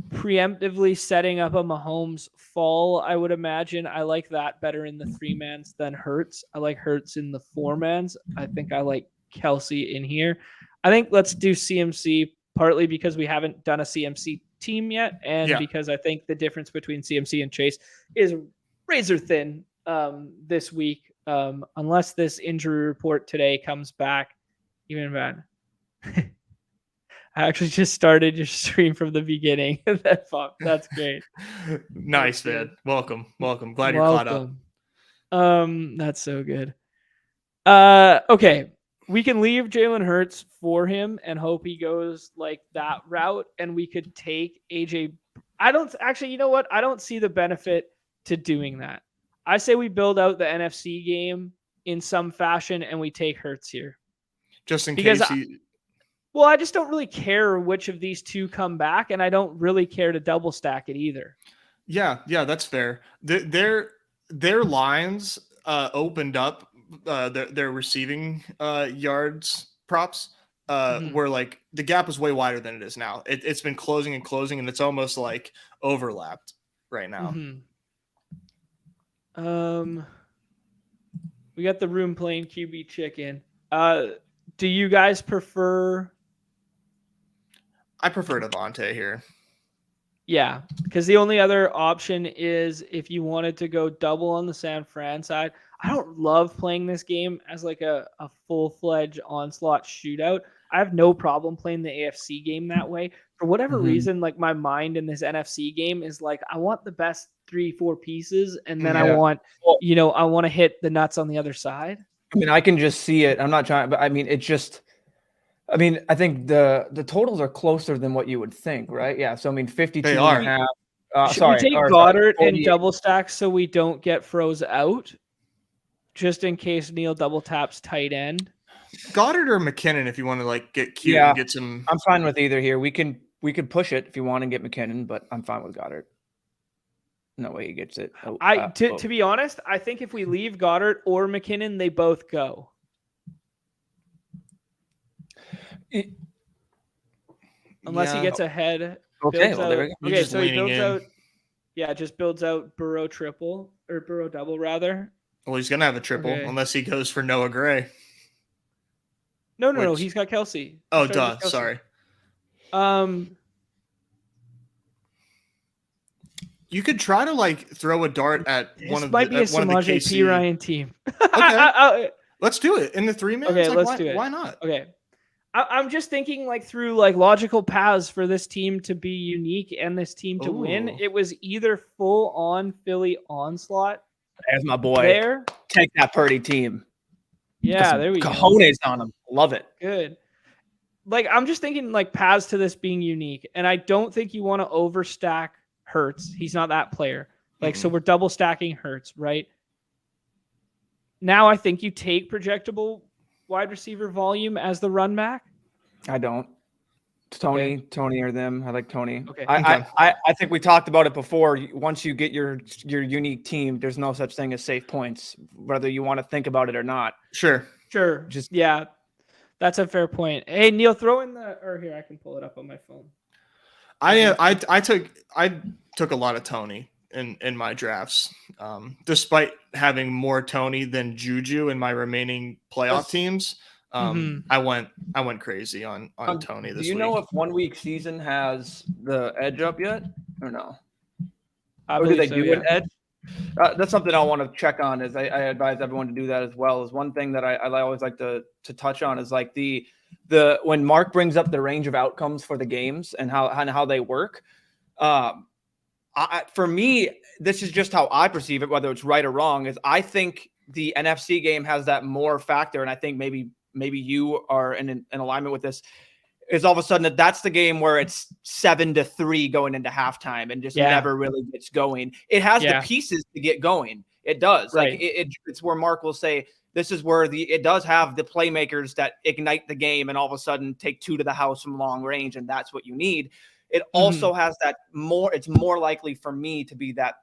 preemptively setting up a Mahomes fall, I would imagine. I like that better in the 3-mans than Hurts. I like Hurts in the 4-mans. I think I like Kelsey in here. I think let's do CMC, partly because we haven't done a CMC team yet, and because I think the difference between CMC and Chase is razor thin this week, unless this injury report today comes back even bad. I actually just started your stream from the beginning. That's great. Nice, man. Welcome. Glad you're caught up. That's so good. Okay. We can leave Jalen Hurts for him and hope he goes like that route, and we could take AJ. You know what? I don't see the benefit to doing that. I say we build out the NFC game in some fashion and we take Hurts here. Just in case Well, I just don't really care which of these two come back, and I don't really care to double stack it either. Yeah, that's fair. Their lines opened up their receiving yards props where like the gap was way wider than it is now. It's been closing, and it's almost like overlapped right now. We got the room playing QB chicken. Do you guys prefer? I prefer Devontae here. Yeah, because the only other option is if you wanted to go double on the San Fran side. I don't love playing this game as like a full-fledged onslaught shootout. I have no problem playing the AFC game that way. For whatever reason, like my mind in this NFC game is like, I want the best 3-4 pieces, and then I want to hit the nuts on the other side. I mean, I can just see it. I'm not trying, but I mean, I think the totals are closer than what you would think, right? Yeah. So, I mean, 52 and a half. Should we take Goddard and double stack so we don't get froze out? Just in case Neil double taps tight end. Goddard or McKinnon, if you want to like get cute and get some. I'm fine with either here. We could push it if you want to get McKinnon, but I'm fine with Goddard. No way he gets it. To be honest, I think if we leave Goddard or McKinnon, they both go. Unless he gets ahead. Okay, well, there we go. Okay, so he builds out. Yeah, just builds out Burrow triple or Burrow double rather. Well, he's gonna have a triple unless he goes for Noah Gray. No, he's got Kelsey. Oh, duh. Sorry. You could try to throw a dart at one of the KC Ryan team. Okay. Let's do it in the 3 minutes. Okay, let's do it. Why not? Okay. I'm just thinking through logical paths for this team to be unique and this team to win. It was either full on Philly onslaught. There's my boy. There. Take that Purdy team. Yeah, there we go. Cojones on him. Love it. Good. I'm just thinking paths to this being unique. And I don't think you want to overstack Hurts. He's not that player. So we're double stacking Hurts, right? Now I think you take projectable wide receiver volume as the run back. I don't. Tony or them. I like Tony. Okay. I think we talked about it before. Once you get your unique team, there's no such thing as safe points, whether you want to think about it or not. Sure. Yeah, that's a fair point. Hey, Neil, throw in here. I can pull it up on my phone. I took a lot of Tony in my drafts, despite having more Tony than Juju in my remaining playoff teams. I went crazy on Tony this week. Do you know if 1 week season has the edge up yet or no? Or do they do an edge? That's something I want to check on. Is I advise everyone to do that as well. Is one thing that I always like to touch on is the when Mark brings up the range of outcomes for the games and how they work. For me, this is just how I perceive it, whether it's right or wrong. Is I think the NFC game has that more factor, and I think maybe you are in alignment with this. Is all of a sudden that's the game where it's 7-3 going into halftime and just never really gets going. It has the pieces to get going. It does. Right. It's where Mark will say this is where it does have the playmakers that ignite the game and all of a sudden take 2 to the house from long range, and that's what you need. It also has that more. It's more likely for me to be that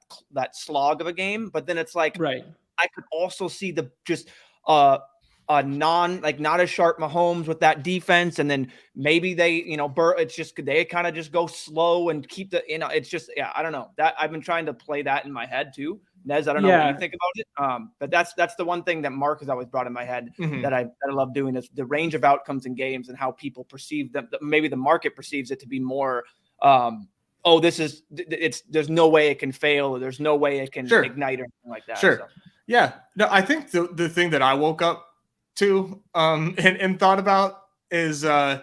slog of a game, but then it's right. I could also see not as sharp Mahomes with that defense, and then maybe they they kind of just go slow and keep it's just I don't know that I've been trying to play that in my head too. Nez, I don't know what you think about it, but that's the one thing that Mark has always brought in my head that I love doing is the range of outcomes in games and how people perceive them. Maybe the market perceives it to be more. There's no way it can fail, or there's no way it can ignite or anything like that. Sure. So. Yeah. No, I think the thing that I woke up to and thought about is my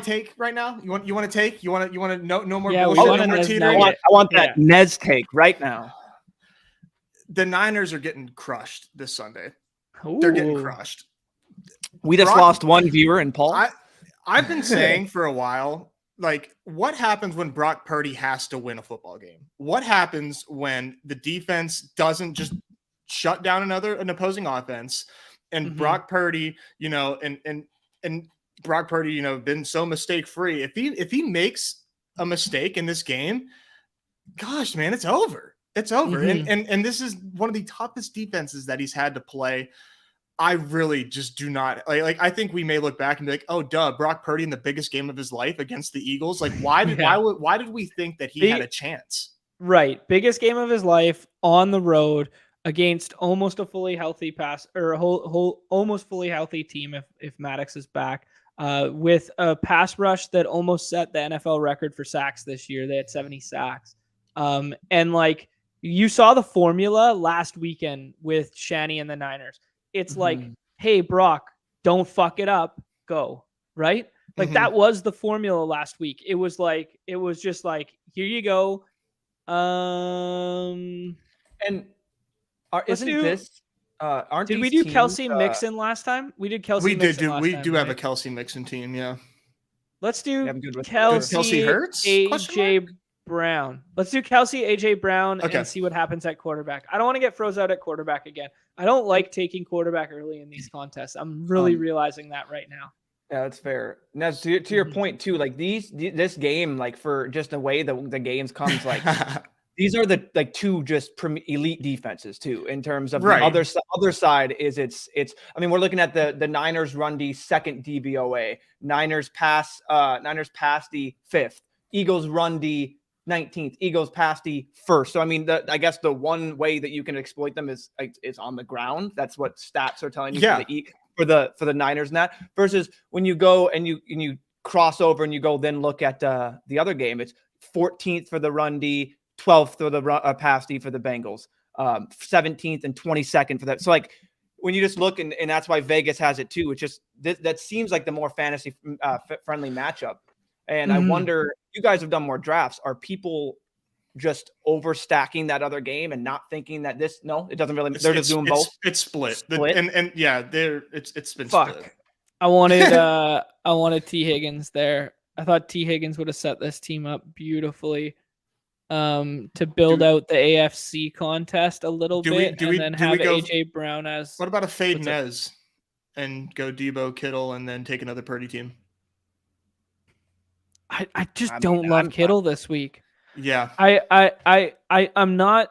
take right now. You want to take? You want to no more bullshit, no more teetering? I want that Nez take right now. The Niners are getting crushed this Sunday. Ooh. They're getting crushed. We just lost one viewer in Paul. I've been saying for a while, what happens when Brock Purdy has to win a football game? What happens when the defense doesn't just shut down an opposing offense, and Brock Purdy, and Brock Purdy, been so mistake free. If he makes a mistake in this game, gosh, man, it's over. It's over. And this is one of the toughest defenses that he's had to play. I really just do not I think we may look back and be like, oh, duh, Brock Purdy in the biggest game of his life against the Eagles. Why did we think that he had a chance? Right. Biggest game of his life on the road against almost a fully healthy almost fully healthy team if Maddox is back, with a pass rush that almost set the NFL record for sacks this year. They had 70 sacks. And you saw the formula last weekend with Shanny and the Niners. It's hey, Brock, don't fuck it up. Go. Right? That was the formula last week. It was just here you go. And did we do Kelsey Mixon last time? We did Kelsey. We do have a Kelsey Mixon team. Yeah. Let's do Kelsey Hurts. AJ Brown. Let's do Kelsey, AJ Brown, and see what happens at quarterback. I don't want to get froze out at quarterback again. I don't like taking quarterback early in these contests. I'm really realizing that right now. Yeah, that's fair. Now, to your point too, like this game, like for just the way the games comes, like these are the like two just elite defenses too. In terms of Right. the other side is it's. I mean, we're looking at the Niners run D second DVOA. Niners pass the fifth. Eagles run D 19th. Eagles pass the first. So I mean, I guess the one way that you can exploit them is on the ground. That's what stats are telling you for the Niners and that. Versus when you go and you cross over and you go then look at the other game, it's 14th for the run D, 12th for the pass D for the Bengals, 17th and 22nd for that. So like when you just look and that's why Vegas has it too. It's just that seems like the more fantasy friendly matchup. And I wonder, you guys have done more drafts. Are people just overstacking that other game and not thinking that this? No, it doesn't really. They're just doing both. It's split. And yeah, it's been Fuck. split. I wanted T. Higgins there. I thought T. Higgins would have set this team up beautifully to build out the AFC contest a little bit, and then have AJ Brown as. What about a fade Nez and go Debo, Kittle, and then take another Purdy team? I just don't love Kittle this week. Yeah. I'm not.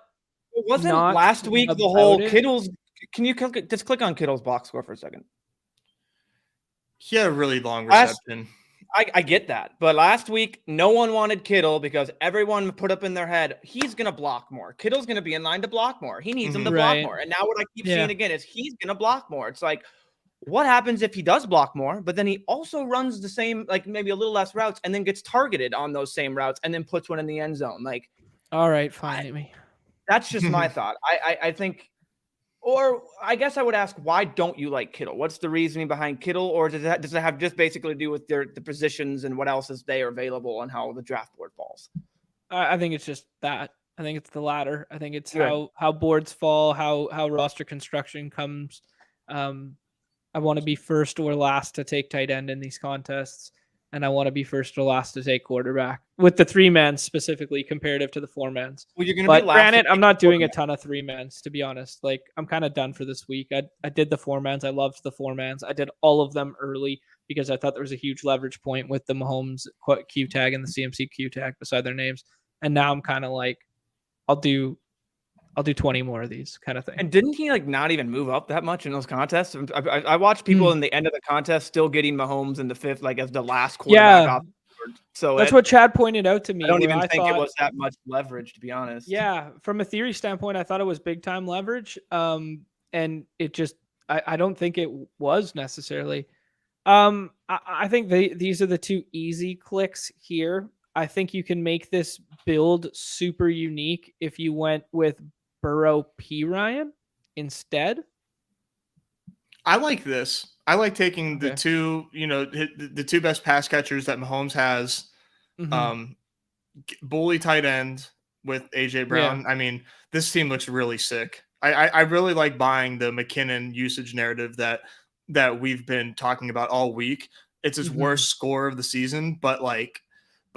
It wasn't last week the whole Kittle's. Can you just click on Kittle's box score for a second? He had a really long reception. I get that. But last week, no one wanted Kittle because everyone put up in their head, he's going to block more. Kittle's going to be in line to block more. He needs him to block more. And now what I keep seeing again is he's going to block more. It's like, what happens if he does block more, but then he also runs the same, like maybe a little less routes and then gets targeted on those same routes and then puts one in the end zone? Like, all right, fine. That's just my thought. I think, or I guess I would ask, why don't you like Kittle? What's the reasoning behind Kittle? Or does it have just basically to do with the positions and what else is there available and how the draft board falls? I think it's just that. I think it's the latter. I think it's how boards fall, how roster construction comes. I want to be first or last to take tight end in these contests, and I want to be first or last to take quarterback with the 3-man specifically comparative to the 4-mans. Well, you're going to be last. Granted, I'm not doing a ton of 3-mans, to be honest. Like, I'm kind of done for this week. I did the 4-mans. I loved the 4-mans. I did all of them early because I thought there was a huge leverage point with the Mahomes Q tag and the CMC Q tag beside their names. And now I'm kind of like, I'll do 20 more of these kind of thing. And didn't he like not even move up that much in those contests? I watched people in the end of the contest still getting Mahomes in the fifth, like as the last quarterback off. So that's what Chad pointed out to me. I don't even think it was that much leverage, to be honest. Yeah, from a theory standpoint, I thought it was big time leverage. And it just, I don't think it was necessarily. I think these are the two easy clicks here. I think you can make this build super unique if you went with Burrow P. Ryan instead. I like this. I like taking the two, the two best pass catchers that Mahomes has. Bully tight end with AJ Brown. Yeah. I mean, this team looks really sick. I really like buying the McKinnon usage narrative that we've been talking about all week. It's his worst score of the season, but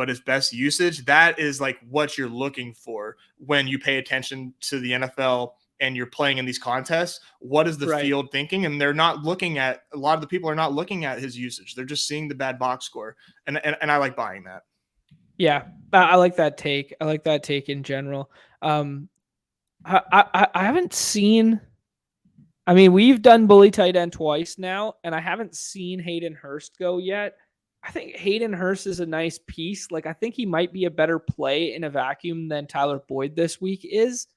his best usage. That is like what you're looking for when you pay attention to the NFL and you're playing in these contests. What is the field thinking? And they're not looking at, a lot of the people are not looking at his usage. They're just seeing the bad box score. And I like buying that. Yeah, I like that take. I like that take in general. I haven't seen, I mean, we've done bully tight end twice now, and I haven't seen Hayden Hurst go yet. I think Hayden Hurst is a nice piece. Like, I think he might be a better play in a vacuum than Tyler Boyd this week is.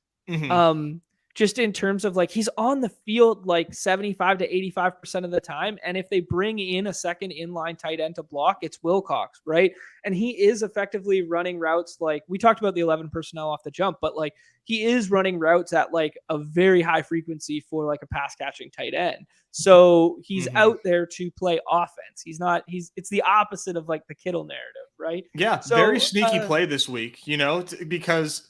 Just in terms of like, he's on the field like 75 to 85% of the time. And if they bring in a second inline tight end to block, it's Wilcox, right? And he is effectively running routes. Like, we talked about the 11 personnel off the jump, but like, he is running routes at like a very high frequency for like a pass catching tight end. So he's out there to play offense. It's the opposite of like the Kittle narrative, right? Yeah. So, very sneaky play this week, because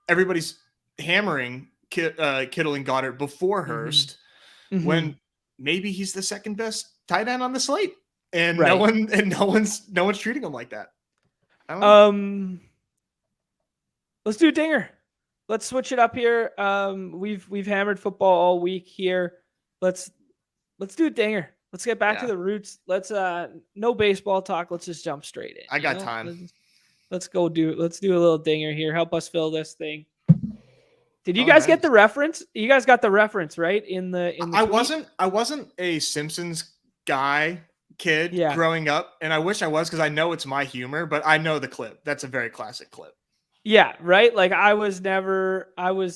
everybody's hammering Kittle and Goddard before Hurst, when maybe he's the second best tight end on the slate, and no one's treating him like that. Let's do a dinger. Let's switch it up here. We've hammered football all week here. Let's do a dinger. Let's get back to the roots. Let's no baseball talk. Let's just jump straight in. I got time. Let's do a little dinger here. Help us fill this thing. Did you guys get the reference? You guys got the reference, right? In the I wasn't a Simpsons kid growing up, and I wish I was, because I know it's my humor, but I know the clip. That's a very classic clip. Yeah, right. Like I was never allowed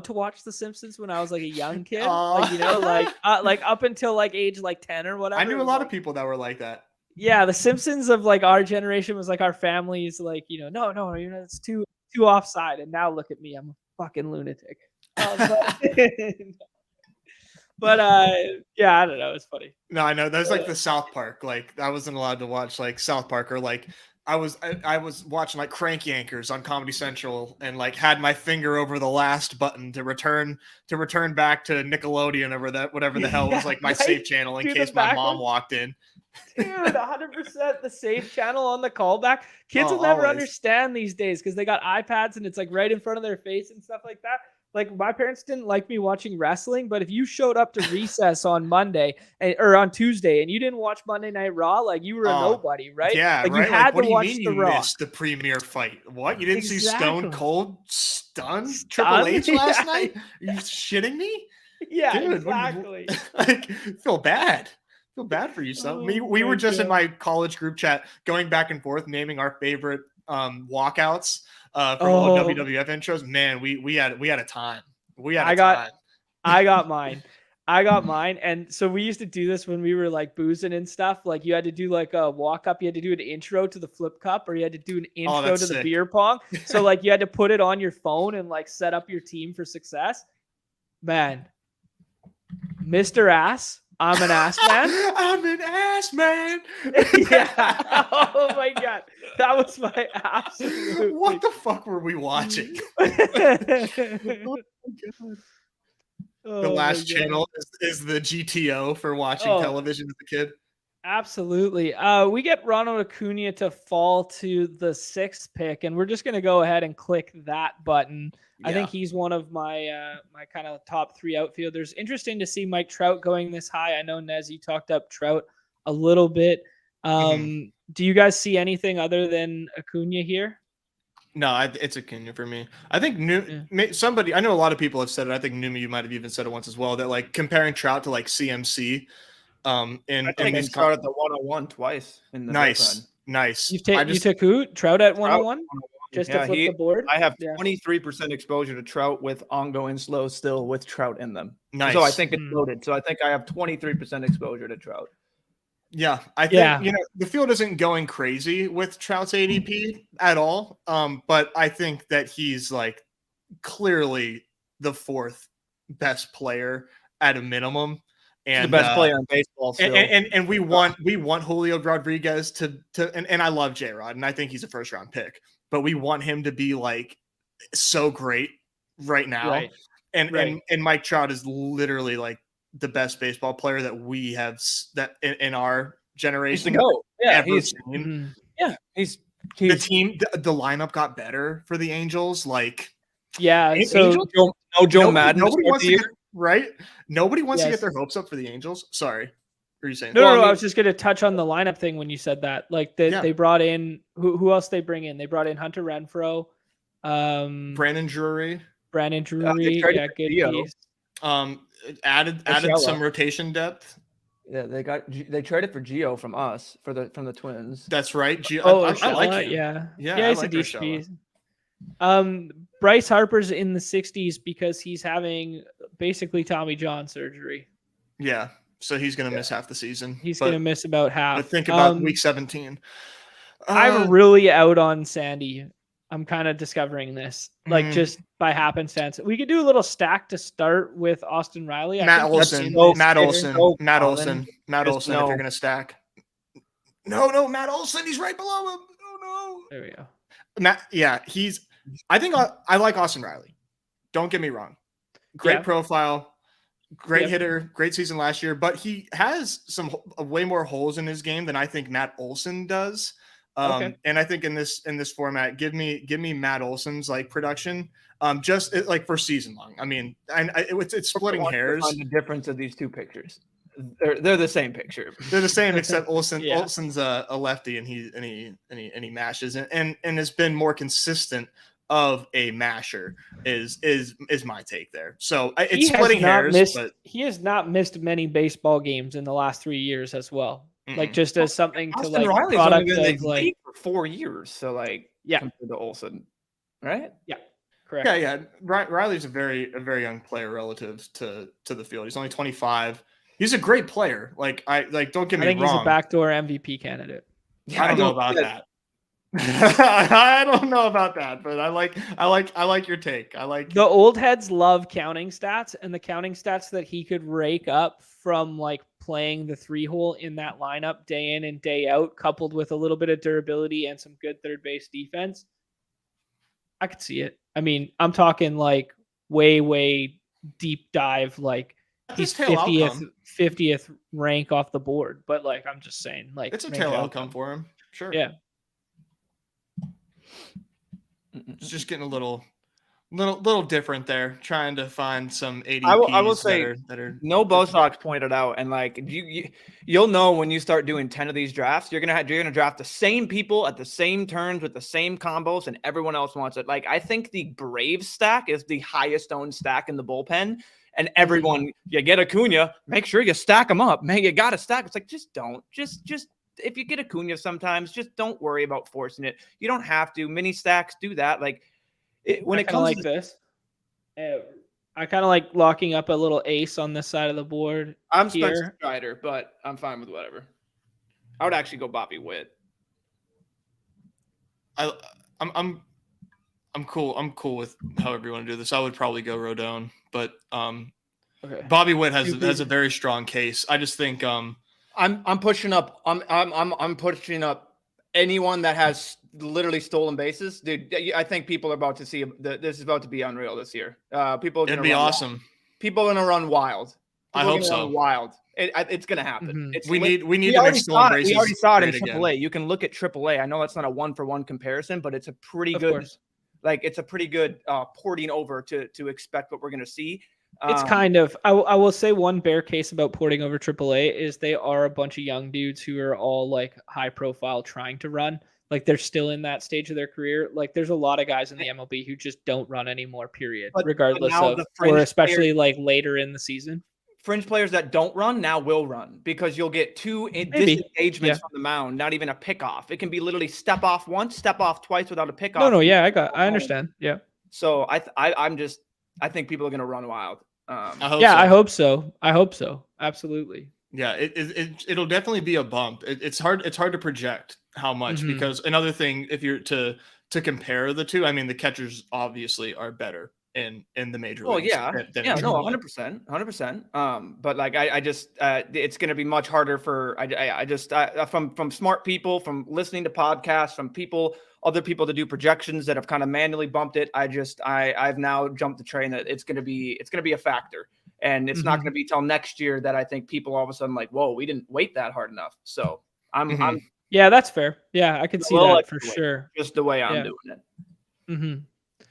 to watch The Simpsons when I was like a young kid. Like like up until like age like 10 or whatever. I knew a lot of people that were like that. Yeah, The Simpsons of like our generation was like our family's like, no, it's too offside. And now look at me, I'm a fucking lunatic. But yeah, I don't know. It's funny. No, I know. That's like the South Park. Like I wasn't allowed to watch like South Park, or like I was watching like Crank Yankers on Comedy Central, and like had my finger over the last button to return back to Nickelodeon or whatever the hell was like my safe channel in case my mom walked in. Dude, 100% the safe channel on the callback. Kids will never understand these days because they got iPads and it's like right in front of their face and stuff like that. Like my parents didn't like me watching wrestling, but if you showed up to recess on Monday or on Tuesday and you didn't watch Monday Night Raw, like you were a nobody, right? Yeah, like right. You had like, to watch you missed the premiere fight? What? You didn't see Stone Cold stun Triple H last night? Are you shitting me? Yeah, dude, exactly. Like, feel bad for yourself. We were just in my college group chat going back and forth naming our favorite walkouts from old WWF intros. Man, we had a time. I got mine. And so we used to do this when we were like boozing and stuff. Like you had to do like a walk up. You had to do an intro to the flip cup, or you had to do an intro to the beer pong. So like you had to put it on your phone and like set up your team for success. Man, Mr. Ass. I'm an ass man. I'm an ass man. Yeah. Oh my God. That was my absolute. What the fuck were we watching? The last channel is the GTO for watching television as a kid. Absolutely. We get Ronald Acuna to fall to the 6th pick, and we're just going to go ahead and click that button. Yeah. I think he's one of my my kind of top 3 outfielders. Interesting to see Mike Trout going this high. I know, Nez, you talked up Trout a little bit. Do you guys see anything other than Acuna here? No, it's Acuna for me. I think I know a lot of people have said it. I think Numa, you might have even said it once as well, that like comparing Trout to like CMC. I think he's Trout at the 101 twice. In the nice. You took who? Trout at 101? Just to flip the board? I have 23% exposure to Trout with ongoing slows still with Trout in them. Nice. So I think it's loaded. So I think I have 23% exposure to Trout. Yeah, I think the field isn't going crazy with Trout's ADP at all. But I think that he's like clearly the 4th best player at a minimum. And the best player in baseball still. And we want Julio Rodriguez to and I love J-Rod, and I think he's a 1st round pick, but we want him to be like so great right now. Right. And Mike Trout is literally like the best baseball player that we have that in our generation. He's the team. The lineup got better for the Angels. Like, so Joe Madden. Nobody wants to get right. Nobody wants to get their hopes up for the Angels. Sorry, what are you saying? No. I was just going to touch on the lineup thing when you said that. Like they brought in who else? They bring in. They brought in Hunter Renfroe, Brandon Drury. Good piece. Added some rotation depth. Yeah, they traded for Gio from us from the Twins. That's right. Gio, I like him. Yeah, he's a decent piece. Bryce Harper's in the 60s because he's having basically Tommy John surgery. Yeah, so he's going to miss half the season. He's going to miss about half. But think about week 17. I'm really out on Sandy. I'm kind of discovering this, like just by happenstance. We could do a little stack to start with Austin Riley. Matt Olson. If you're going to stack. No, Matt Olson. He's right below him. Oh, no. There we go. I think I like Austin Riley. Don't get me wrong. Great profile, great hitter, great season last year, but he has some way more holes in his game than I think Matt Olson does. And I think in this format, give me Matt Olson's like production, just like for season long. I mean, it's splitting hairs. Find the difference of these two pictures. They're the same picture. They're the same, except Yeah. Olsen's a lefty, and he mashes, and has been more consistent of a masher is my take there. So it's splitting hairs, but he has not missed many baseball games in the last 3 years as well. Like Mm-mm. just as something to Austin like Riley's product only been in of the like league for 4 years, so like Yeah. compared to Olsen, right? correct. yeah. Riley's a very young player relative to the field. He's only 25. He's a great player. Like don't get me I think wrong. he's a backdoor MVP candidate. Yeah, I don't know about that. I don't know about that, but I like your take. I like The old heads love counting stats, and the counting stats that he could rake up from like playing the 3-hole in that lineup day in and day out, coupled with a little bit of durability and some good third base defense. I could see it. I mean, I'm talking like way deep dive, like he's That's a tail outcome. 50th rank off the board. But like, I'm just saying, like It's a rank tail outcome for him. Sure. Yeah. It's just getting a little different there, trying to find some ADPs I will say that are no Bosox pointed out, and like you'll know when you start doing 10 of these drafts, you're gonna draft the same people at the same turns with the same combos, and everyone else wants it. Like I think the Braves stack is the highest owned stack in the bullpen, and everyone you get Acuna, make sure you stack them up. Man, you gotta stack. It's like just don't just if you get Acuna sometimes, just don't worry about forcing it. You don't have to. Mini stacks do that. Like when it comes like to this, I kind of like locking up a little ace on this side of the board. I'm here. Spencer Strider, but I'm fine with whatever. I would actually go Bobby Witt. I'm cool. I'm cool with however you want to do this. I would probably go Rodon, but Okay. Bobby Witt has a very strong case. I just think I'm pushing up. I'm pushing up anyone that has literally stolen bases, dude. I think people are about to see this is about to be unreal this year. People are it'd be awesome. Wild. People are gonna run wild. I hope so. Wild. It's gonna happen. We need to make stolen bases. We already saw it in again. AAA. You can look at AAA. I know that's not a 1-for-1 comparison, but it's a pretty good. Course. Like it's a pretty good porting over to expect what we're gonna see. It's kind of, I will say one bear case about porting over AAA is they are a bunch of young dudes who are all like high profile trying to run. Like they're still in that stage of their career. Like there's a lot of guys in the MLB who just don't run anymore, period, regardless of, or especially like later in the season. Fringe players that don't run now will run because you'll get 2 disengagements from the mound, not even a pickoff. It can be literally step off once, step off twice without a pickoff. No, yeah, I understand. Yeah. So I think people are going to run wild. I hope so. Absolutely. Yeah, it'll definitely be a bump. It's hard to project how much because another thing, if you're to compare the two, I mean the catchers obviously are better in the major leagues. Oh yeah, no, 100%. But like I just it's going to be much harder for from smart people, from listening to podcasts, from other people to do projections that have kind of manually bumped it. I've now jumped the train that it's going to be a factor, and it's not going to be till next year that I think people all of a sudden like, whoa, we didn't wait that hard enough. So I'm yeah, that's fair. Yeah, I can see that for sure. Just the way I'm doing it. Mm-hmm.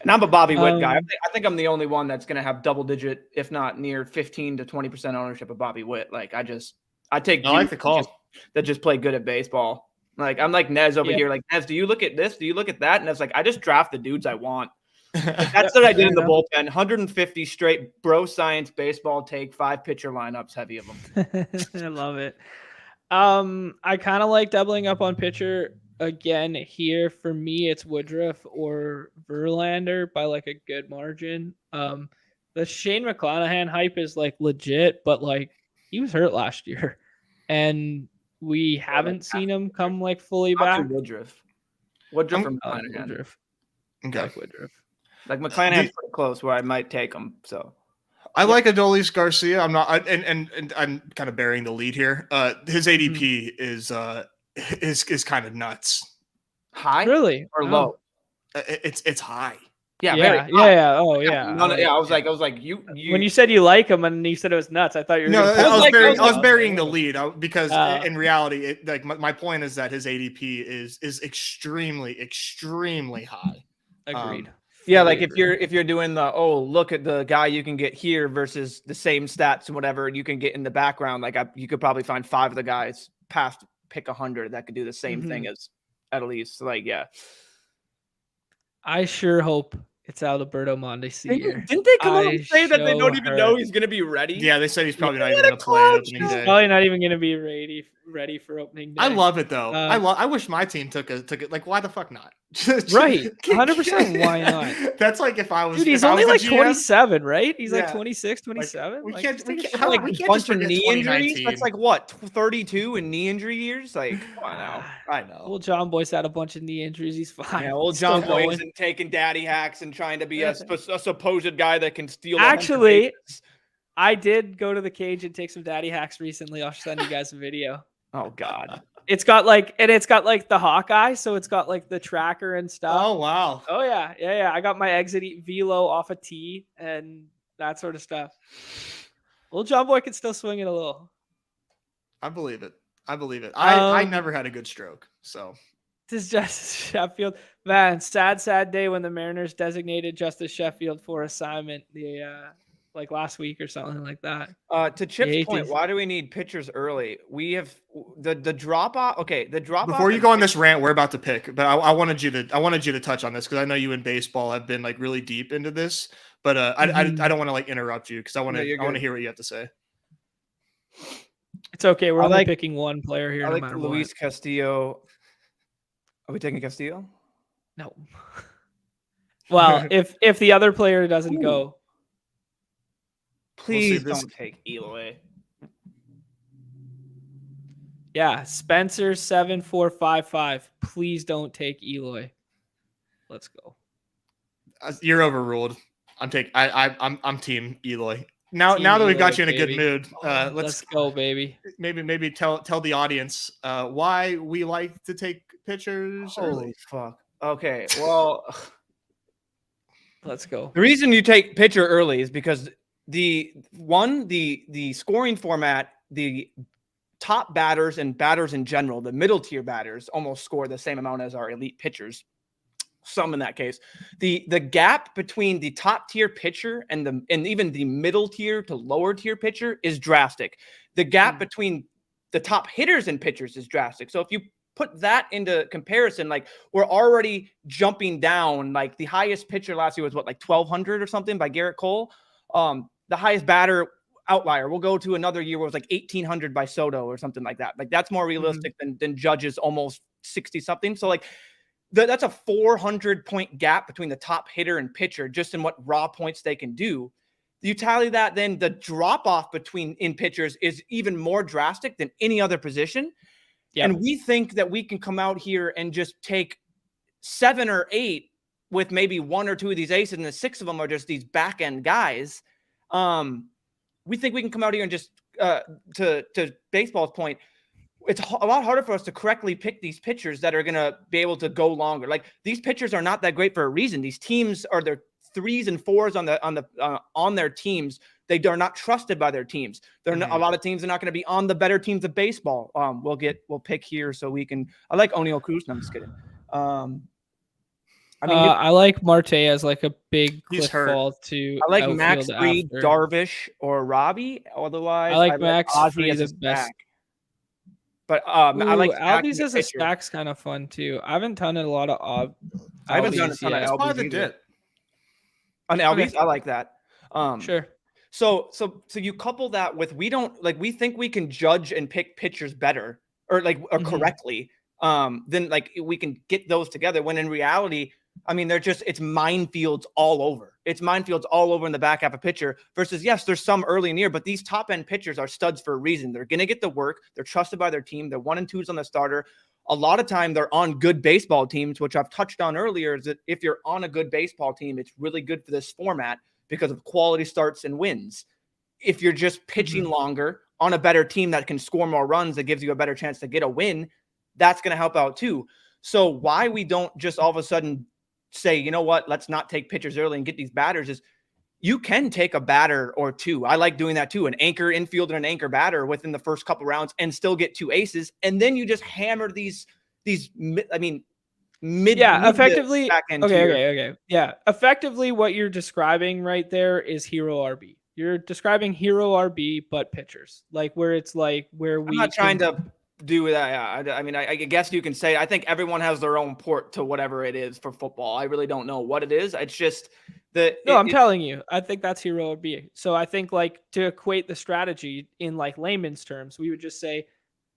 And I'm a Bobby Witt guy. I think I'm the only one that's going to have double digit, if not near 15 to 20% ownership of Bobby Witt. Like I take I like the call that just play good at baseball. Like I'm like Nez over here. Like Nez, do you look at this? Do you look at that? And it's like I just draft the dudes I want. That's what I did in the bullpen. 150 straight bro science baseball take, 5 pitcher lineups, heavy of them. I love it. I kind of like doubling up on pitcher again here. For me, it's Woodruff or Verlander by like a good margin. The Shane McClanahan hype is like legit, but like he was hurt last year, and we haven't seen him come like fully back. Woodruff or McClanahan. Woodruff. Okay. Like Woodruff. Like McClanahan's pretty close where I might take him. So I like Adolis Garcia. I'm not, and I'm kind of burying the lead here. His ADP is kind of nuts. High, really, or low? It's high. Yeah, yeah. Oh, yeah. I was like, you. When you said you like him and you said it was nuts, I thought you were. No, I was burying the lead because in reality, my point is that his ADP is extremely high. Agreed. Yeah, like if you're doing the look at the guy you can get here versus the same stats and whatever you can get in the background, like you could probably find 5 of the guys past pick 100 that could do the same thing as at least. Like, yeah. I sure hope it's Alberto Mondesi here. Didn't they come out and say that they don't even know he's going to be ready? Yeah, they said he's probably not even going to play opening day. Probably not even going to be ready for opening day. I love it though. I wish my team took it. Like, why the fuck not? Right, 100%. Why not? That's like if I was. Dude, he's only like 27, right? He's like 26, 27. We like, can't. We a can't bunch of knee injuries. That's like what 32 in knee injury years. Like, I know. Old John Boy's had a bunch of knee injuries. He's fine. Yeah, old John Boy isn't taking daddy hacks and trying to be a supposed guy that can steal. Actually, I did go to the cage and take some daddy hacks recently. I'll send you guys a video. Oh God. It's got like the Hawkeye, so it's got like the tracker and stuff. Oh wow. Oh yeah. I got my exit velo off a tee and that sort of stuff. Old John Boy can still swing it a little. I believe it. I never had a good stroke, so. This is Justice Sheffield, man. Sad day when the Mariners designated Justice Sheffield for assignment. Like last week or something like that. To Chip's point, why do we need pitchers early? We have the drop off. Okay, the drop off. Before you go on this rant, we're about to pick, but I wanted you to touch on this because I know you in baseball have been like really deep into this, but I don't want to like interrupt you because I want to hear what you have to say. It's okay. We're only picking one player here. I like Luis Castillo. Are we taking Castillo? No. Well, if the other player doesn't go. Please don't take Eloy. Yeah, Spencer 7455. Please don't take Eloy. Let's go. You're overruled. I'm team Eloy. Now that we've got you in a good mood, let's go, baby. Maybe tell the audience why we like to take pitchers. Holy fuck. Okay, well, let's go. The reason you take pitcher early is because the scoring format, the top batters and batters in general, the middle tier batters almost score the same amount as our elite pitchers. Some in that case, the gap between the top tier pitcher and even the middle tier to lower tier pitcher is drastic. The gap between the top hitters and pitchers is drastic. So if you put that into comparison, like we're already jumping down. Like the highest pitcher last year was what, like 1,200 or something by Garrett Cole. The highest batter outlier, we'll go to another year where it was like 1,800 by Soto or something like that. Like that's more realistic than Judge's almost 60 something. So like that's a 400 point gap between the top hitter and pitcher just in what raw points they can do. You tally that, then the drop off in pitchers is even more drastic than any other position. Yep. And we think that we can come out here and just take 7 or 8 with maybe 1 or 2 of these aces, and the 6 of them are just these back end guys. We think we can come out here and just to baseball's point, it's a lot harder for us to correctly pick these pitchers that are going to be able to go longer. Like these pitchers are not that great for a reason. These teams are their 3s and 4s on their teams. They are not trusted by their teams. A lot of teams are not going to be on the better teams of baseball. We'll pick here so we can. I like O'Neill Cruz. No, I'm just kidding. I like Marte as like a big cliff fall to. I like Max Fried, Darvish, or Robbie. Otherwise, I like Max Fried as best. But I like Albies as a stack's kind of fun too. I haven't done a lot of. I haven't done a ton of Albies. On Albies, I like that. Sure. So you couple that with we think we can judge and pick pitchers better or correctly. Then like we can get those together. When in reality, I mean, it's minefields all over. It's minefields all over in the back half of pitcher versus, yes, there's some early and near, but these top end pitchers are studs for a reason. They're going to get the work. They're trusted by their team. They're 1 and 2s on the starter. A lot of time they're on good baseball teams, which I've touched on earlier, is that if you're on a good baseball team, it's really good for this format because of quality starts and wins. If you're just pitching longer on a better team that can score more runs, that gives you a better chance to get a win, that's going to help out too. So why we don't just all of a sudden say, you know what, let's not take pitchers early and get these batters is you can take a batter or 2. I like doing that too. An anchor infielder and an anchor batter within the first couple rounds and still get 2 aces. And then you just hammer these, I mean, effectively. back end Okay, tier. okay. Yeah, effectively, what you're describing right there is hero RB. You're describing hero RB, but pitchers, like where it's like where I'm not trying to do that. I mean, I guess you can say I think everyone has their own port to whatever it is for football. I really don't know what it is. It's just that. No, I'm telling you, I think that's hero RB. So I think like to equate the strategy in like layman's terms, we would just say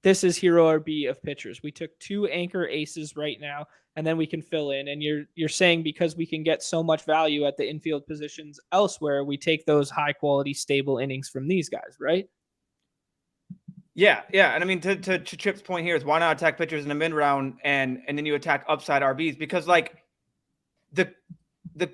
this is hero RB of pitchers. We took 2 anchor aces right now, and then we can fill in. And you're saying because we can get so much value at the infield positions elsewhere, we take those high quality, stable innings from these guys, right? Yeah. And I mean, to Chip's point here is why not attack pitchers in the mid round and then you attack upside RBs because like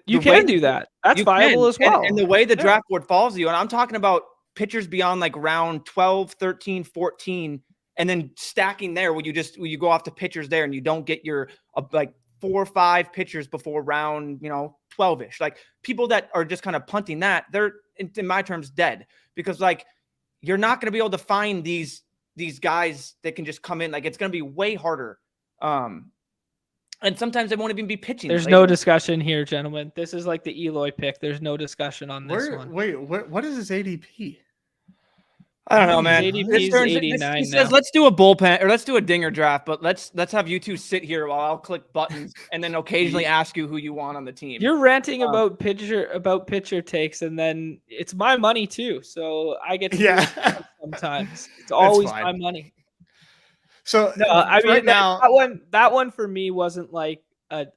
you can do that. That's viable as well. And the way the draft board follows you, and I'm talking about pitchers beyond like round 12, 13, 14, and then stacking there where you go off to pitchers there and you don't get your like 4 or 5 pitchers before round, 12-ish. Like people that are just kind of punting that, they're in my terms dead because like you're not going to be able to find these guys that can just come in. Like it's going to be way harder. And sometimes they won't even be pitching. There's no discussion here, gentlemen. This is like the Eloy pick. There's no discussion on this one. Wait, what is his ADP? I don't know, man. His ADP is 89 he says, let's do a bullpen or let's do a dinger draft, but let's have you two sit here while I'll click buttons and then occasionally ask you who you want on the team. You're ranting about pitcher takes, and then it's my money too. So I get to do it sometimes. It's always my money. So no, I mean now that one for me wasn't like a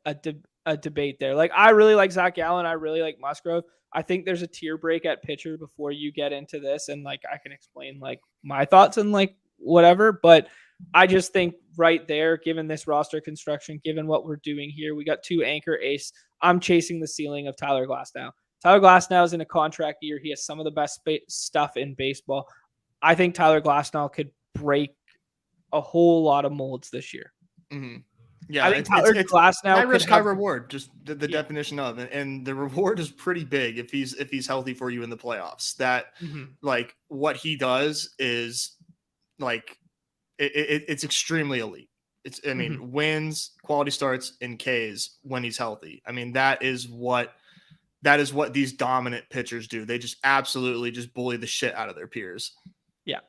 debate there. Like I really like Zach Gallen, I really like Musgrove. I think there's a tier break at pitcher before you get into this, and like I can explain like my thoughts and like whatever. But I just think right there, given this roster construction, given what we're doing here, we got 2 anchor ace. I'm chasing the ceiling of Tyler Glasnow. Tyler Glasnow is in a contract year. He has some of the best stuff in baseball. I think Tyler Glasnow could break a whole lot of molds this year. Mm-hmm. Yeah, I think Tyler Glasnow high risk, high reward. Just the definition of it, and the reward is pretty big if he's healthy for you in the playoffs. That like what he does is like it's extremely elite. It's wins, quality starts, and Ks when he's healthy. I mean that is what these dominant pitchers do. They just absolutely just bully the shit out of their peers. Yeah.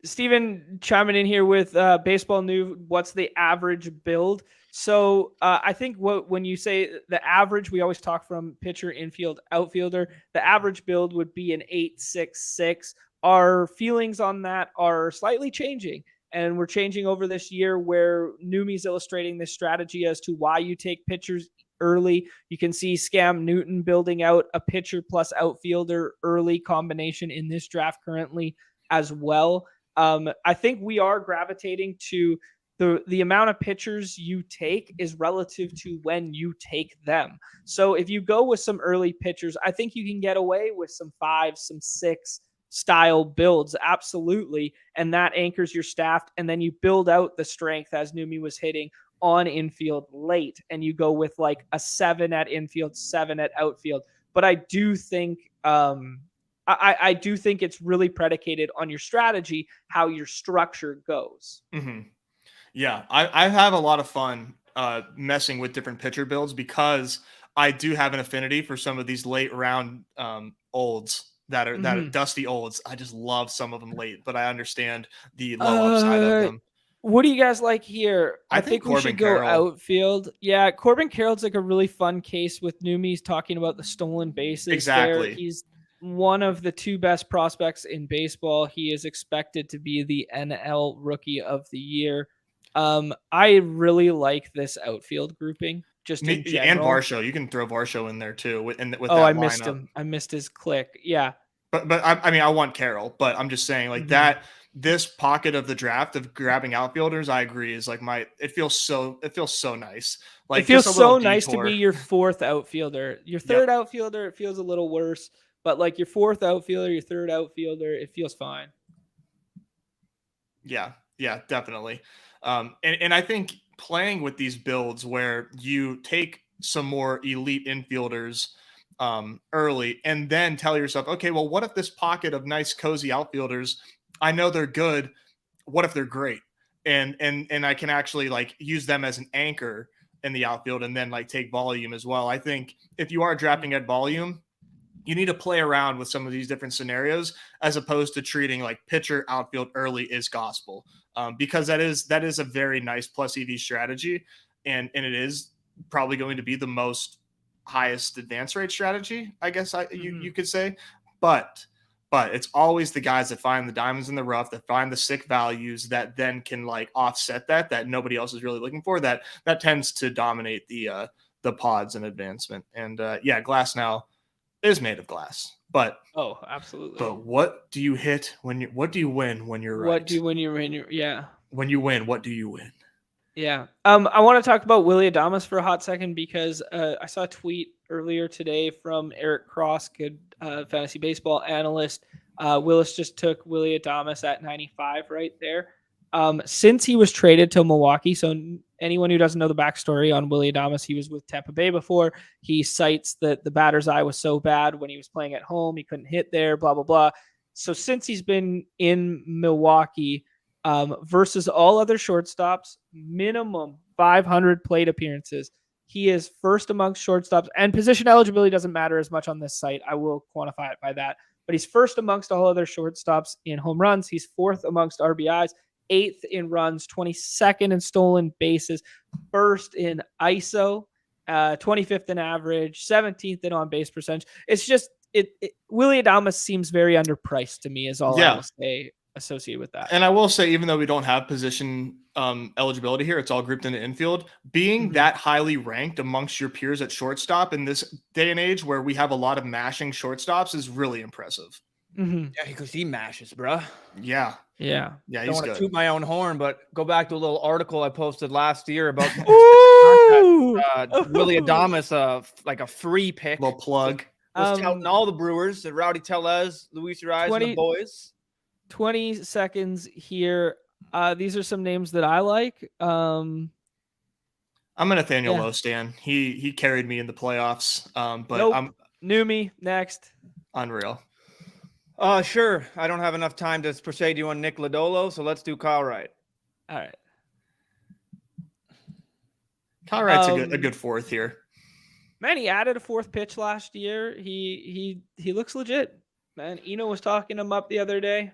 Steven chiming in here with baseball new. What's the average build? So I think when you say the average, we always talk from pitcher, infield, outfielder. The average build would be an 8.66. Our feelings on that are slightly changing, and we're changing over this year where Numi's illustrating this strategy as to why you take pitchers early. You can see Scam Newton building out a pitcher plus outfielder early combination in this draft currently as well. I think we are gravitating to the amount of pitchers you take is relative to when you take them. So if you go with some early pitchers, I think you can get away with some 5, some 6 style builds. Absolutely. And that anchors your staff. And then you build out the strength as Numi was hitting on infield late. And you go with like a 7 at infield, 7 at outfield. But I do think, I do think it's really predicated on your strategy, how your structure goes. Mm-hmm. Yeah, I have a lot of fun messing with different pitcher builds because I do have an affinity for some of these late round olds that are dusty olds. I just love some of them late, but I understand the low upside of them. What do you guys like here? I think we should go outfield. Yeah, Corbin Carroll's like a really fun case with Numi's talking about the stolen bases. Exactly. There. He's one of the 2 best prospects in baseball. He is expected to be the NL Rookie of the Year. I really like this outfield grouping. Just in general. And Varsho, you can throw Varsho in there too. With that I missed him. I missed his click. Yeah, but I mean, I want Carroll, but I'm just saying like that. This pocket of the draft of grabbing outfielders, I agree, is like it feels so nice. Like it feels so nice to be your 4th outfielder. Your 3rd outfielder, it feels a little worse. But like your 4th outfielder, your 3rd outfielder, it feels fine. Yeah, definitely. And I think playing with these builds where you take some more elite infielders early and then tell yourself, okay, well, what if this pocket of nice, cozy outfielders, I know they're good. What if they're great? and I can actually like use them as an anchor in the outfield and then like take volume as well. I think if you are drafting at volume, you need to play around with some of these different scenarios as opposed to treating like pitcher outfield early is gospel, because that is a very nice plus EV strategy, and it is probably going to be the most highest advance rate strategy, I guess you could say, but it's always the guys that find the diamonds in the rough, that find the sick values, that then can like offset that nobody else is really looking for. That tends to dominate the pods and advancement. And glass now is made of glass, but absolutely. But what do you hit what do you win when you're right? What do you when you win? When you win, what do you win? Yeah. I want to talk about Willy Adames for a hot second because I saw a tweet earlier today from Eric Cross, good fantasy baseball analyst. Willis just took Willy Adames at 95 right there. Since he was traded to Milwaukee, so anyone who doesn't know the backstory on Willy Adames, he was with Tampa Bay before. He cites that the batter's eye was so bad when he was playing at home, he couldn't hit there, blah, blah, blah. So since he's been in Milwaukee, versus all other shortstops, minimum 500 plate appearances. He is first amongst shortstops, and position eligibility doesn't matter as much on this site. I will quantify it by that. But he's first amongst all other shortstops in home runs. He's fourth amongst RBIs, 8th in runs, 22nd in stolen bases, first in ISO, 25th in average, 17th in on-base percentage. It's just, Willy Adames seems very underpriced to me is all I will say associated with that. And I will say, even though we don't have position eligibility here, it's all grouped into infield. Being that highly ranked amongst your peers at shortstop in this day and age where we have a lot of mashing shortstops is really impressive. Yeah, because he mashes, bro. Yeah. He's don't want to toot my own horn, but go back to a little article I posted last year about Willy Adames, like a free pick. Little plug. Was touting all the Brewers, the Rowdy Tellez, Luis Urias, and the boys. 20 seconds here. These are some names that I like. I'm a Nathaniel Lowe stan. He carried me in the playoffs. But nope. I'm New me next. Unreal. Sure. I don't have enough time to persuade you on Nick Lodolo, so let's do Kyle Wright. All right. Kyle Wright's a good fourth here. Man, he added a fourth pitch last year. He looks legit. Man, Eno was talking him up the other day.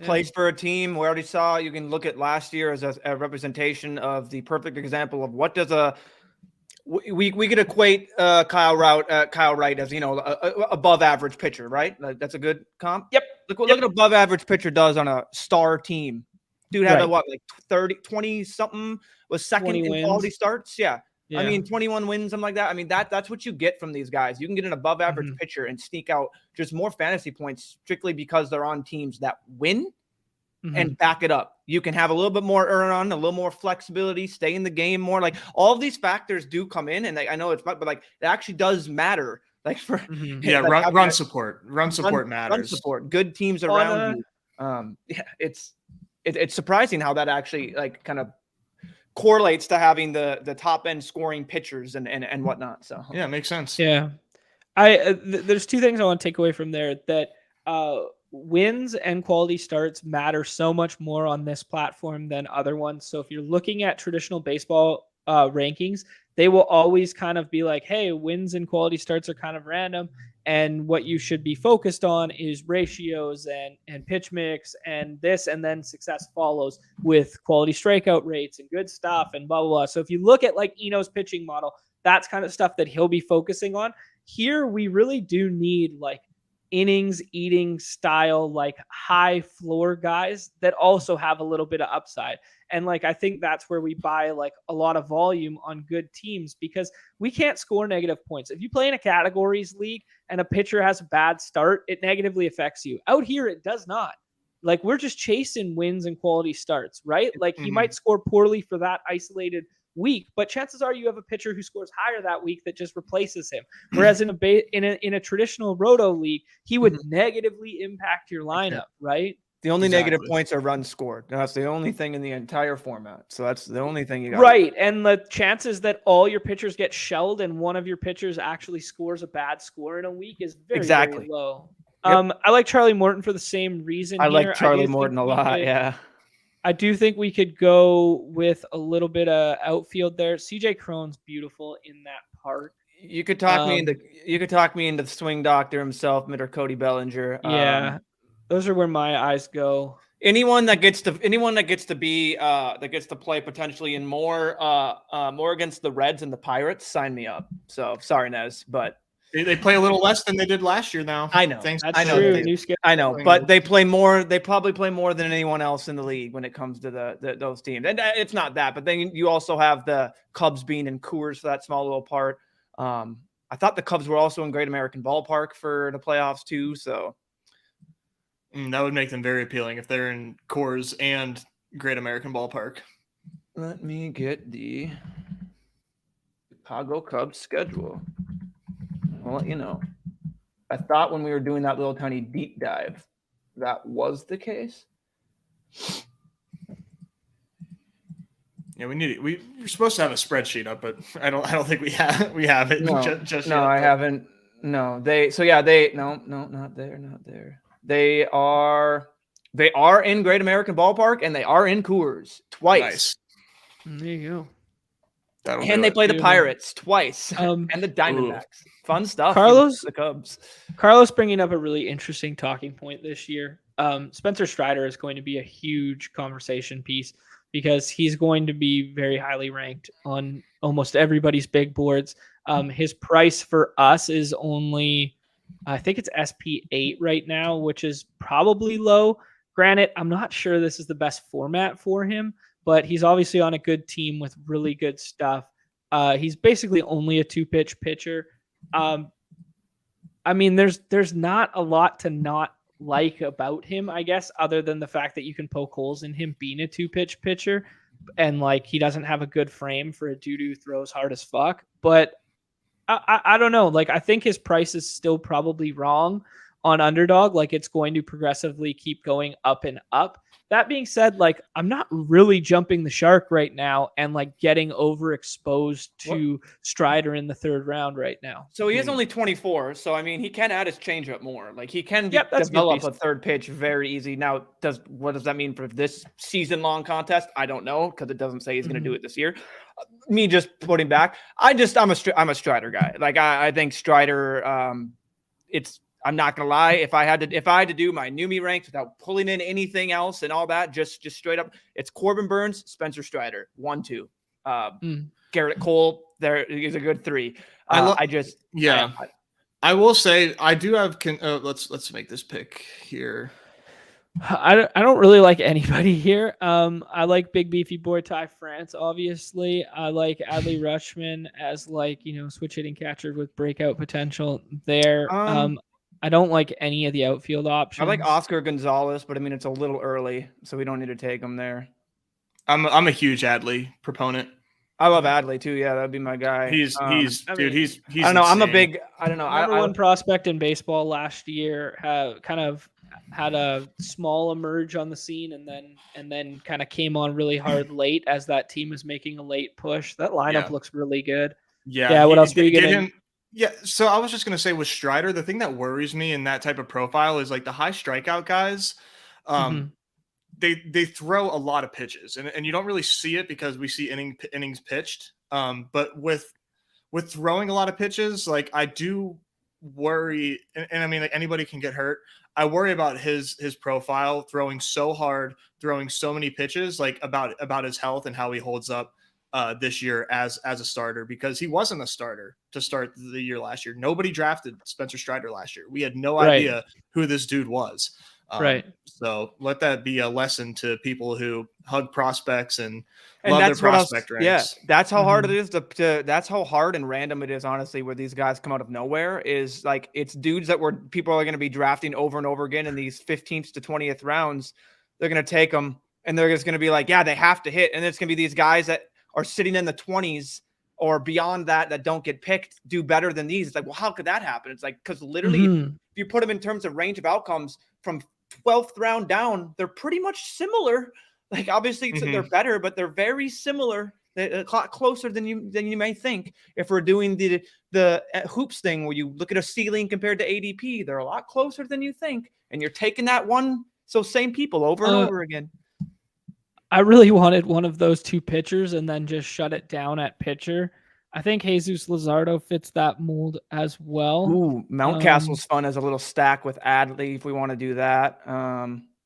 Plays for a team. We already saw, you can look at last year as a representation of the perfect example of what does we could equate Kyle Wright as, above average pitcher, right? That's a good comp. Yep. Look what above average pitcher does on a star team. Dude had 20 something, was second in quality starts. Yeah. I mean, 21 wins, something like that. I mean, that's what you get from these guys. You can get an above average pitcher and sneak out just more fantasy points strictly because they're on teams that win and back it up. You can have a little bit more earn on, a little more flexibility, stay in the game more. Like all of these factors do come in, and I know it's but like it actually does matter. Like for run support matters. Run support, good teams around you. It's surprising how that actually like kind of correlates to having the top end scoring pitchers and whatnot. So yeah, it makes sense. Yeah. There's two things I want to take away from there, that wins and quality starts matter so much more on this platform than other ones. So if you're looking at traditional baseball rankings, they will always kind of be like, hey, wins and quality starts are kind of random. And what you should be focused on is ratios and pitch mix and this, and then success follows with quality strikeout rates and good stuff and blah, blah, blah. So if you look at like Eno's pitching model, that's kind of stuff that he'll be focusing on. Here, we really do need like innings eating style, like high floor guys that also have a little bit of upside. And like, I think that's where we buy like a lot of volume on good teams, because we can't score negative points. If you play in a categories league and a pitcher has a bad start, it negatively affects you. Out here, it does not. Like, we're just chasing wins and quality starts, right? Like he might score poorly for that isolated week, but chances are you have a pitcher who scores higher that week that just replaces him. Whereas in a traditional roto league, he would negatively impact your lineup, right? The only negative points are runs scored. That's the only thing in the entire format. So that's the only thing you got. Right. And the chances that all your pitchers get shelled and one of your pitchers actually scores a bad score in a week is very, very low. Yep. I like Charlie Morton for the same reason. I like Charlie Morton a lot. Yeah. I do think we could go with a little bit of outfield there. CJ Cron's beautiful in that park. You could talk me into the swing doctor himself, Mr. Cody Bellinger. Yeah, those are where my eyes go. Anyone that gets to play potentially in more against the Reds and the Pirates, sign me up. So sorry, Nez, but They play a little less than they did last year now. I know. That's true. I know, but they play more. They probably play more than anyone else in the league when it comes to those teams. And it's not that, but then you also have the Cubs being in Coors for that small little part. I thought the Cubs were also in Great American Ballpark for the playoffs too. So that would make them very appealing if they're in Coors and Great American Ballpark. Let me get the Chicago Cubs schedule. I'll let you know. I thought when we were doing that little tiny deep dive, that was the case. Yeah, we're supposed to have a spreadsheet up, but I don't think we have it. No, just no, yet, I haven't. No, not there. They are in Great American Ballpark and they are in Coors twice. Nice. There you go. And they play the Pirates twice and the Diamondbacks. Ooh. Fun stuff. The Cubs. Carlos bringing up a really interesting talking point this year. Spencer Strider is going to be a huge conversation piece because he's going to be very highly ranked on almost everybody's big boards. His price for us is only, I think it's SP8 right now, which is probably low. Granted, I'm not sure this is the best format for him, but he's obviously on a good team with really good stuff. He's basically only a 2-pitch pitcher. I mean, there's not a lot to not like about him, I guess, other than the fact that you can poke holes in him being a 2-pitch pitcher, and like he doesn't have a good frame for a dude who throws hard as fuck. But I don't know. Like I think his price is still probably wrong on Underdog. Like it's going to progressively keep going up and up. That being said, like I'm not really jumping the shark right now and like getting overexposed to Strider in the 3rd round right now. So he is only 24. So I mean, he can add his changeup more. Like he can that's develop a 3rd pitch very easy. Now, what does that mean for this season-long contest? I don't know because it doesn't say he's going to do it this year. Me just putting back. I'm a Strider guy. Like I think Strider. I'm not gonna lie. If I had to do my Numi ranks without pulling in anything else and all that, just straight up, it's Corbin Burns, Spencer Strider, 1, 2. Garrett Cole, there is a good 3. I will say I do have. Let's make this pick here. I don't really like anybody here. I like Big Beefy Boy Ty France, obviously. I like Adley Rutschman as switch hitting catcher with breakout potential there. I don't like any of the outfield options. I like Oscar Gonzalez, but I mean it's a little early, so we don't need to take him there. I'm a huge Adley proponent. I love Adley too. Yeah, that'd be my guy. He's I don't know. Insane. I don't know. Number one prospect in baseball last year kind of had a small emerge on the scene and then kind of came on really hard late as that team was making a late push. That lineup looks really good. Yeah. What else were you getting? Yeah, so I was just going to say with Strider, the thing that worries me in that type of profile is like the high strikeout guys, they throw a lot of pitches and you don't really see it because we see innings pitched. But with throwing a lot of pitches, like I do worry, and I mean like anybody can get hurt. I worry about his profile throwing so hard, throwing so many pitches, like about his health and how he holds up this year as a starter, because he wasn't a starter to start the year last year. Nobody drafted Spencer Strider last year. We had no idea who this dude was. So let that be a lesson to people who hug prospects and love their prospect ranks. Yeah, that's how hard it is that's how hard and random it is, honestly, where these guys come out of nowhere. Is like it's dudes that people are going to be drafting over and over again in these 15th to 20th rounds. They're going to take them and they're just going to be like, yeah, they have to hit. And it's going to be these guys that are sitting in the 20s or beyond that don't get picked, do better than these. It's like, well, how could that happen? It's like, because literally, if you put them in terms of range of outcomes from 12th round down, they're pretty much similar. Like, obviously, they're better, but they're very similar. They're a lot closer than you may think. If we're doing the hoops thing where you look at a ceiling compared to ADP, they're a lot closer than you think. And you're taking that one, so same people over and over again. I really wanted one of those two pitchers and then just shut it down at pitcher. I think Jesus Luzardo fits that mold as well. Ooh, Mountcastle's fun as a little stack with Adley if we want to do that.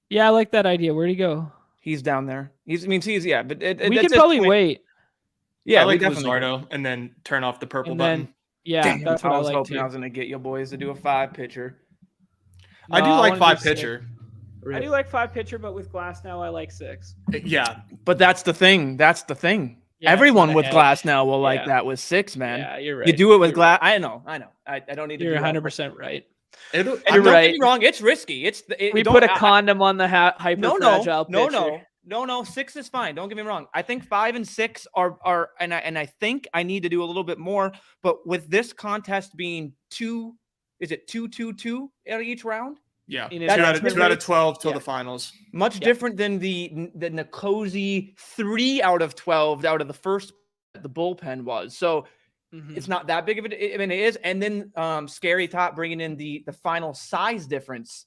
Yeah, I like that idea. Where'd he go? He's down there. But we could could probably wait. Yeah, I we like definitely Luzardo and then turn off the purple And button. then, yeah, Damn, that's what I I was like hoping too. I was gonna get you boys to do a 5 pitcher. I do No, like wanna 5 do 6. pitcher. I do like 5 pitcher, but with Glass now, I like 6. Yeah, But that's the thing. Yeah, it's Everyone not with a Glass hedge. now will like Yeah. that with 6, man. Yeah, you're right. You do it with You're Glass. right. I know. I don't need to. You're do that. 100% right. And You're don't right. get me wrong. It's risky. We put a condom on the hyper fragile pitcher. No. 6 is fine. Don't get me wrong. I think 5 and 6 are, and I think I need to do a little bit more. But with this contest being 2, is it 2-2-2 at each round? yeah. In 2 his out of tournament. 12 till Yeah. the finals. Much different than the cozy 3 out of 12 out of the first the bullpen was. So it's not that big of it. I mean, it is. And then Scary Top bringing in the final size difference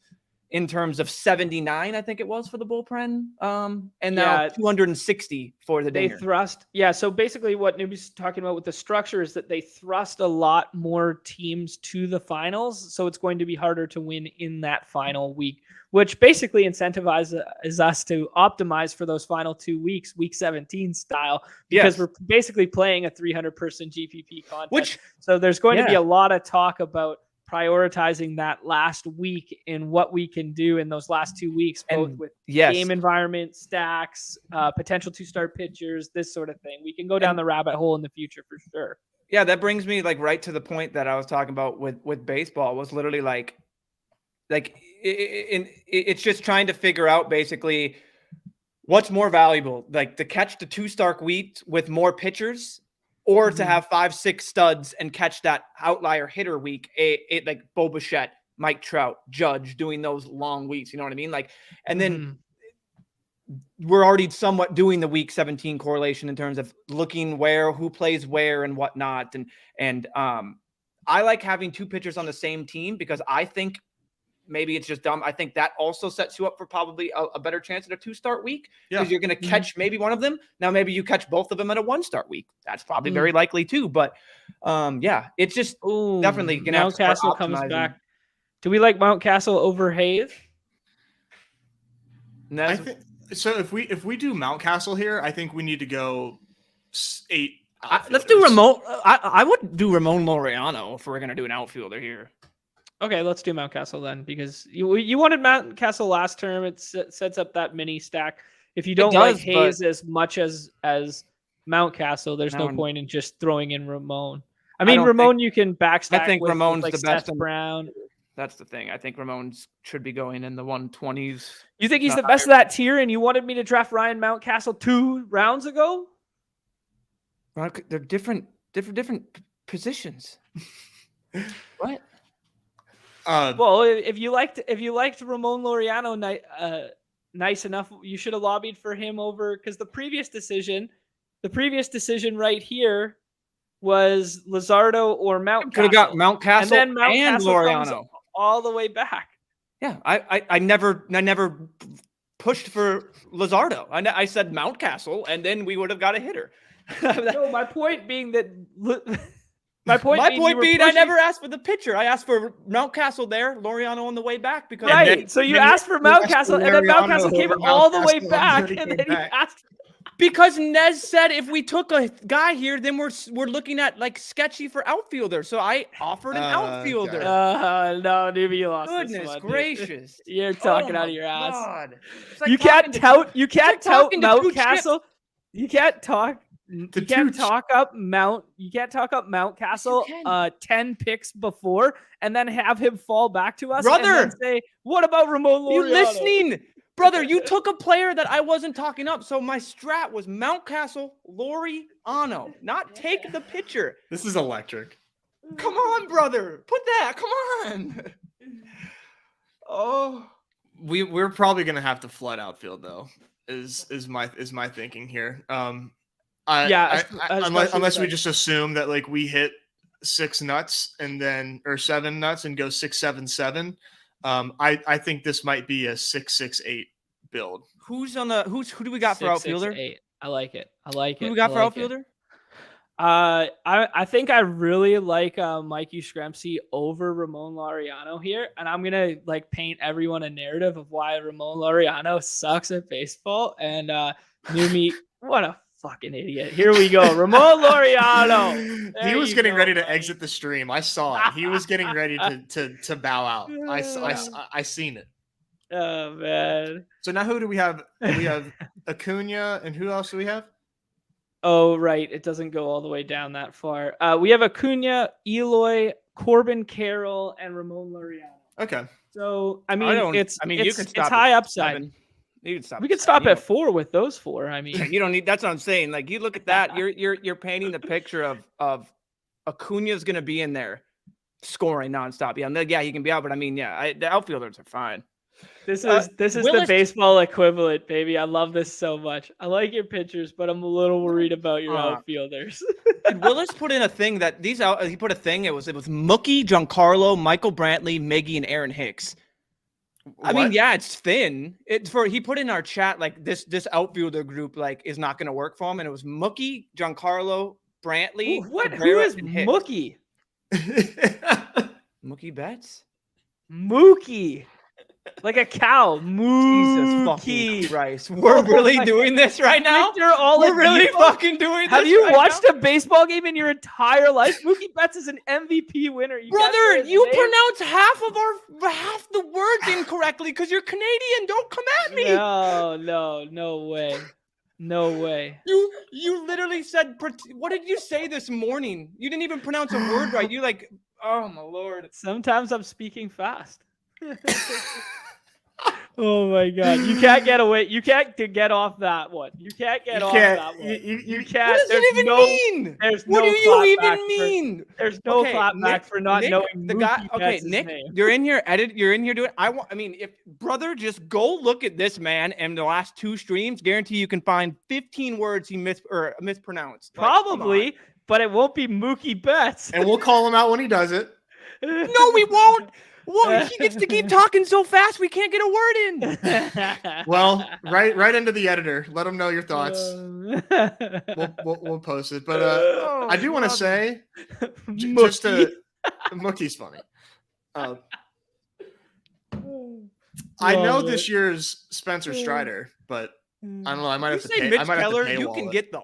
in terms of 79, I think it was for the bullpen. And now Yeah. 260 for the They dinger. thrust. Yeah. So basically, what Newbie's talking about with the structure is that they thrust a lot more teams to the finals. So it's going to be harder to win in that final week, which basically incentivizes us to optimize for those final 2 weeks, week 17 style, because we're basically playing a 300-person GPP contest. So there's going to be a lot of talk about prioritizing that last week and what we can do in those last 2 weeks, both with game environment, stacks, potential to start pitchers, this sort of thing. We can go down the rabbit hole in the future for sure. Yeah, that brings me right to the point that I was talking about with baseball. Was literally it's just trying to figure out basically what's more valuable, like to catch the 2 Stark weeks with more pitchers, or to have 5-6 studs and catch that outlier hitter week, like Bo Bichette, Mike Trout, Judge doing those long weeks. You know what I mean? And then we're already somewhat doing the week 17 correlation in terms of looking who plays where and whatnot. And I like having 2 pitchers on the same team because I think maybe it's just dumb. I think that also sets you up for probably a better chance at a 2-start week because you're going to catch maybe one of them. Now, maybe you catch both of them at a 1-start week. That's probably very likely too. But it's just definitely going to have to start Mountcastle comes optimizing. back. Do we like Mountcastle over Hayes? I think so. If we do Mountcastle here, I think we need to go 8. Let's do Ramon. I would do Ramon Laureano if we're going to do an outfielder here. Okay, let's do Mountcastle then, because you wanted Mountcastle last term. It sets up that mini stack. If you don't like Hayes as much as Mountcastle, there's no point in just throwing in Ramon. I mean, Ramon you can backstack. I think with Ramon's like the best. Seth Brown. That's the thing. I think Ramon's should be going in the 120s. You think he's the best of that tier, and you wanted me to draft Ryan Mountcastle 2 rounds ago? They're different positions. What? Well, if you liked Ramon Laureano nice enough, you should have lobbied for him over, because the previous decision right here was Luzardo or Mountcastle. Could have got Mountcastle and then Mountcastle and Laureano all the way back. Yeah, I never pushed for Luzardo. I said Mountcastle, and then we would have got a hitter. No, my point being that. My point being, I never asked for the pitcher. I asked for Mountcastle there, Laureano on the way back. Because right, so you asked for Mountcastle, and then Mountcastle came all the way back, and then he asked. Because Nez said if we took a guy here, then we're looking at like sketchy for outfielder. So I offered an outfielder. No, dude, you lost. Goodness gracious! You're talking out of your ass. God. Like you can't tout Mountcastle. You can't talk. You can't talk up Mountcastle 10 picks before and then have him fall back to us, brother, and then say, what about Ramon Laureano? You listening? Brother, you took a player that I wasn't talking up. So my strat was Mountcastle, Laureano, not take the pitcher. This is electric. Come on, brother. Put that. Come on. Oh, we're probably going to have to flood outfield though. Is my thinking here. Unless we just assume that like we hit 6 nuts and then, or 7 nuts and go 6-7-7. I think this might be a 6-6-8 build. Who do we got for 6, outfielder? 6, 8. I like it. I like it. Who do we got I for like outfielder? I think I really like Mike Yastrzemski over Ramon Laureano here, and I'm gonna like paint everyone a narrative of why Ramon Laureano sucks at baseball. And Numi, what a fucking idiot! Here we go, Ramon Laureano. He was getting ready to buddy. exit the stream. I saw it. He was getting ready to bow out. I seen it. Oh man. So now who do we have? We have Acuna, and who else do we have? Oh, right. It doesn't go all the way down that far. We have Acuna, Eloy, Corbin Carroll, and Ramon Laureano. Okay. So, you can stop it's at high upside. 7. You can stop. We could stop at 4 with those 4. I mean, you don't need. That's what I'm saying. Like you look at that, you're painting the picture of Acuna's going to be in there scoring nonstop. Yeah, he can be out, but I mean, the outfielders are fine. This is the baseball equivalent, baby. I love this so much. I like your pitchers, but I'm a little worried about your outfielders. Did Willis put in a thing that he put a thing? It was Mookie, Giancarlo, Michael Brantley, Miggy, and Aaron Hicks. I mean, yeah, it's thin. He put in our chat like this outfielder group like is not going to work for him, and it was Mookie, Giancarlo, Brantley. Who is Mookie? Mookie Betts? Mookie. Like a cow. Jesus fucking Christ. We're really doing this right now? We're really fucking doing this. Have you watched a baseball game in your entire life? Mookie Betts is an MVP winner. Brother, you pronounce half the words incorrectly because you're Canadian. Don't come at me. No way. No way. You literally said, what did you say this morning? You didn't even pronounce a word right. You like, oh my Lord. Sometimes I'm speaking fast. Oh my God! You can't get away. You can't get off that one. You can't get off that one. You can't. What does it even mean? What do you even mean? Thethere's no clapback for not knowing the guy. Mookie Okay, Betts' Nick, name. you're in here. You're in here doing. If just go look at this man and the last 2 streams. Guarantee you can find 15 words he mispronounced. Probably, but it won't be Mookie Betts. And we'll call him out when he does it. No, we won't. Whoa, he gets to keep talking so fast we can't get a word in. Well, right into the editor. Let him know your thoughts. We'll post it. But I do want to say, just Mookie's funny. I know this year's Spencer Strider, but I don't know. I might have to pay. Mitch I might Keller, have to you can get the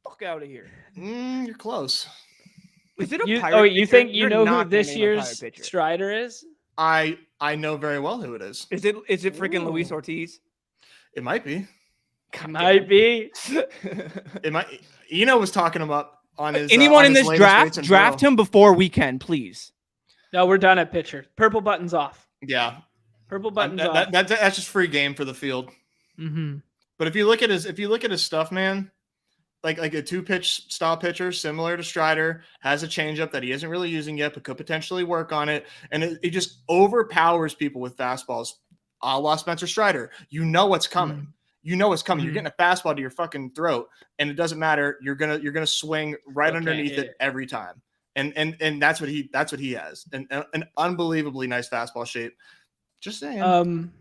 fuck out of here. You're close. Is it a pirate? You think you know who this year's Strider is? I know very well who it is. Is it freaking Luis Ortiz? It might be. Might be. It might. Eno was talking about on his. Anyone on in his this draft him before weekend, please. No, we're done at pitcher. Purple buttons off. Yeah. Purple buttons off. That's just free game for the field. Mm-hmm. But if you look at his stuff, man, like a 2-pitch style pitcher, similar to Strider, has a changeup that he isn't really using yet, but could potentially work on it. And it just overpowers people with fastballs, a la Spencer Strider. You know what's coming. Mm-hmm. You know it's coming. Mm-hmm. You're getting a fastball to your fucking throat, and it doesn't matter. You're gonna swing right underneath it every time. And that's what he has. An unbelievably nice fastball shape. Just saying.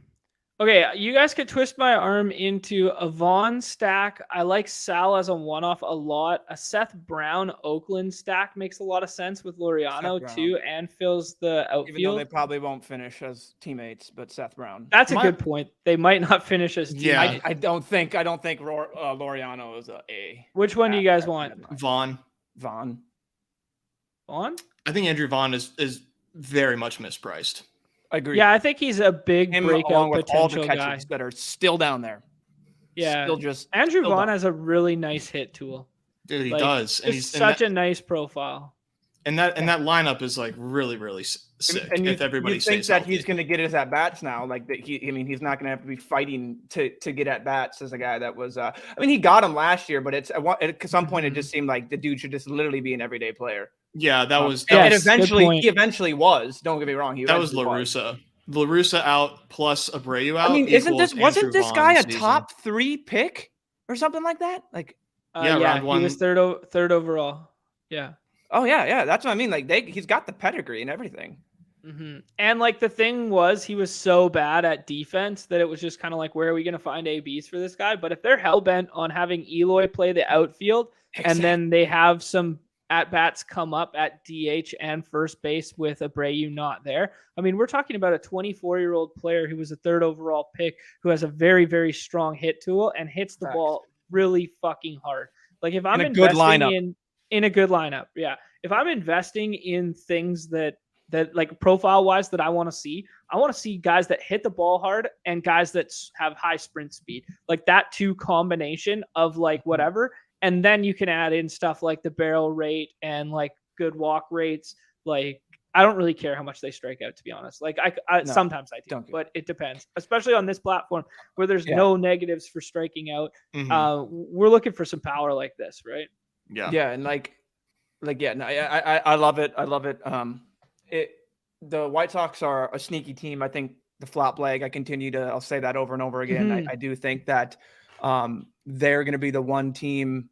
Okay, you guys could twist my arm into a Vaughn stack. I like Sal as a one-off a lot. A Seth Brown Oakland stack makes a lot of sense with Laureano too, and fills the outfield. Even though they probably won't finish as teammates, but Seth Brown. That's a good point. They might not finish as teammates. Yeah, I don't think Laureano is a. Which one do you guys want? Vaughn. I think Andrew Vaughn is very much mispriced. I agree. Yeah, I think he's a big breakout with potential all the catches guy that are still down there. Yeah, Andrew Vaughn has a really nice hit tool. Dude, he does. And he's such a nice profile. And that lineup is like really, really sick. And if everybody you think stays that healthy. he's going to get his at bats now, like that. He's not going to have to be fighting to get at bats as a guy that was. He got him last year, but at some point it just seemed like the dude should just literally be an everyday player. Yeah, that was. He eventually was. Don't get me wrong. That was LaRussa. LaRussa out plus Abreu out. Wasn't this guy a top 3 pick or something like that? Like, round 1. He was third overall. Yeah. Oh yeah. That's what I mean. Like he's got the pedigree and everything. And like the thing was, he was so bad at defense that it was just kind of like, where are we going to find ABs for this guy? But if they're hell bent on having Eloy play the outfield, and then they have some at bats come up at DH and first base with Abreu not there. I mean, we're talking about a 24-year-old player who was a 3rd overall pick, who has a very, very strong hit tool and hits the ball really fucking hard. Like if I'm investing in a good lineup, yeah. If I'm investing in things that like profile wise that I want to see guys that hit the ball hard and guys that have high sprint speed, like that 2 combination of like whatever. And then you can add in stuff like the barrel rate and like good walk rates. Like I don't really care how much they strike out, to be honest. Like sometimes I do, but it depends, especially on this platform where there's no negatives for striking out. We're looking for some power like this, right? Yeah. Yeah. And I love it. I love it. The White Sox are a sneaky team. I think the flop leg, I'll say that over and over again. I do think that they're going to be the one team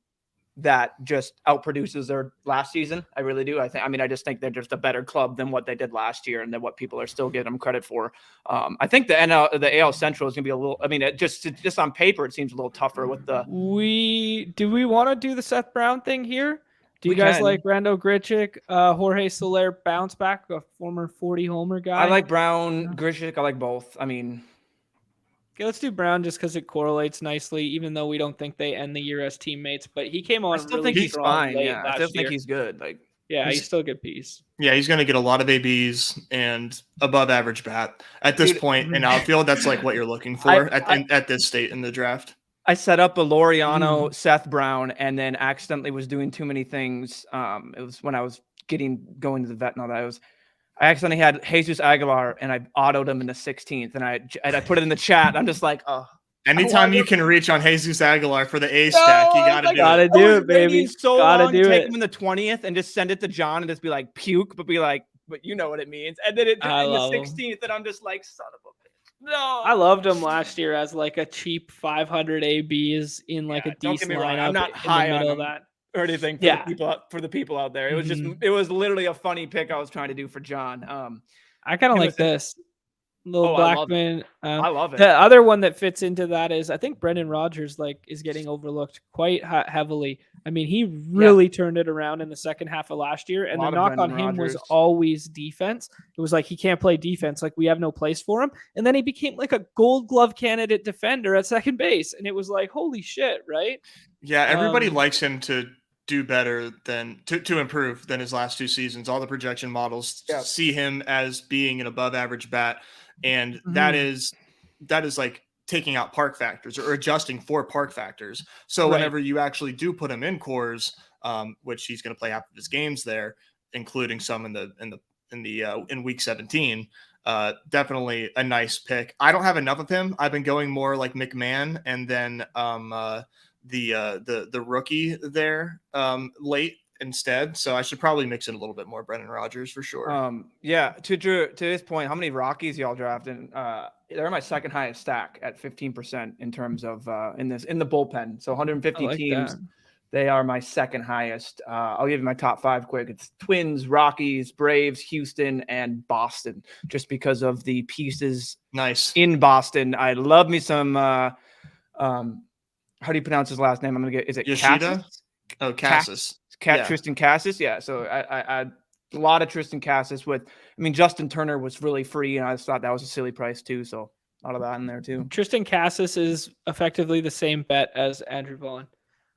that just outproduces their last season. I really do. I just think they're just a better club than what they did last year and than what people are still giving them credit for. I think the AL Central is going to be a little, just on paper, it seems a little tougher with the. Do we want to do the Seth Brown thing here? Do you guys like Rando Grichuk, Jorge Soler bounce back, a former 40 homer guy? I like Brown, Grichuk. I like both. Okay, let's do Brown just because it correlates nicely, even though we don't think they end the year as teammates. But he came on. I still think he's fine. Yeah, I still think he's good. He's still a good piece. Yeah, he's going to get a lot of ABs and above average bat at this point in outfield. That's like what you're looking for at this state in the draft. I set up a Laureano, Seth Brown, and then accidentally was doing too many things. It was when I was going to the vet and all that. I accidentally had Jesus Aguilar, and I autoed him in the 16th, and I put it in the chat. I'm just like, oh. Anytime you can reach on Jesus Aguilar for the A stack, you gotta do it, baby. So gotta do it. Take him in the 20th and just send it to John and just be like puke, but be like, but you know what it means. And then in the 16th, and I'm just like, son of a bitch. No, I loved him last year as like a cheap 500 ABs in like a decent lineup. I'm not high on of that or anything for the people out there. It was it was literally a funny pick I was trying to do for John. I kind of like this. Blackman. I love it. The other one that fits into that is I think Brendan Rodgers is getting overlooked quite heavily. I mean, he really turned it around in the second half of last year, and the knock on him was always defense. It was like he can't play defense, like we have no place for him. And then he became like a Gold Glove candidate defender at second base, and it was like, holy shit, right? Yeah, everybody likes him to do better than to improve than his last 2 seasons. All the projection models see him as being an above average bat. And that is like taking out park factors or adjusting for park factors. So whenever you actually do put him in cores, which he's going to play half of his games there, including some in week 17, definitely a nice pick. I don't have enough of him. I've been going more like McMahon and then the rookie there late instead. So I should probably mix in a little bit more Brendan Rodgers for sure. To his point, how many Rockies y'all drafted? They're my second highest stack at 15% in terms of in the bullpen. So 150 teams. That. They are my second highest. I'll give you my top 5 quick. It's Twins, Rockies, Braves, Houston, and Boston, just because of the pieces in Boston. I love me some how do you pronounce his last name? Is it Yoshida? Cassis? Oh, Cassis. Tristan Cassis, yeah. So I a lot of Tristan Cassis Justin Turner was really free, and I just thought that was a silly price too. So a lot of that in there too. Tristan Cassis is effectively the same bet as Andrew Vaughn,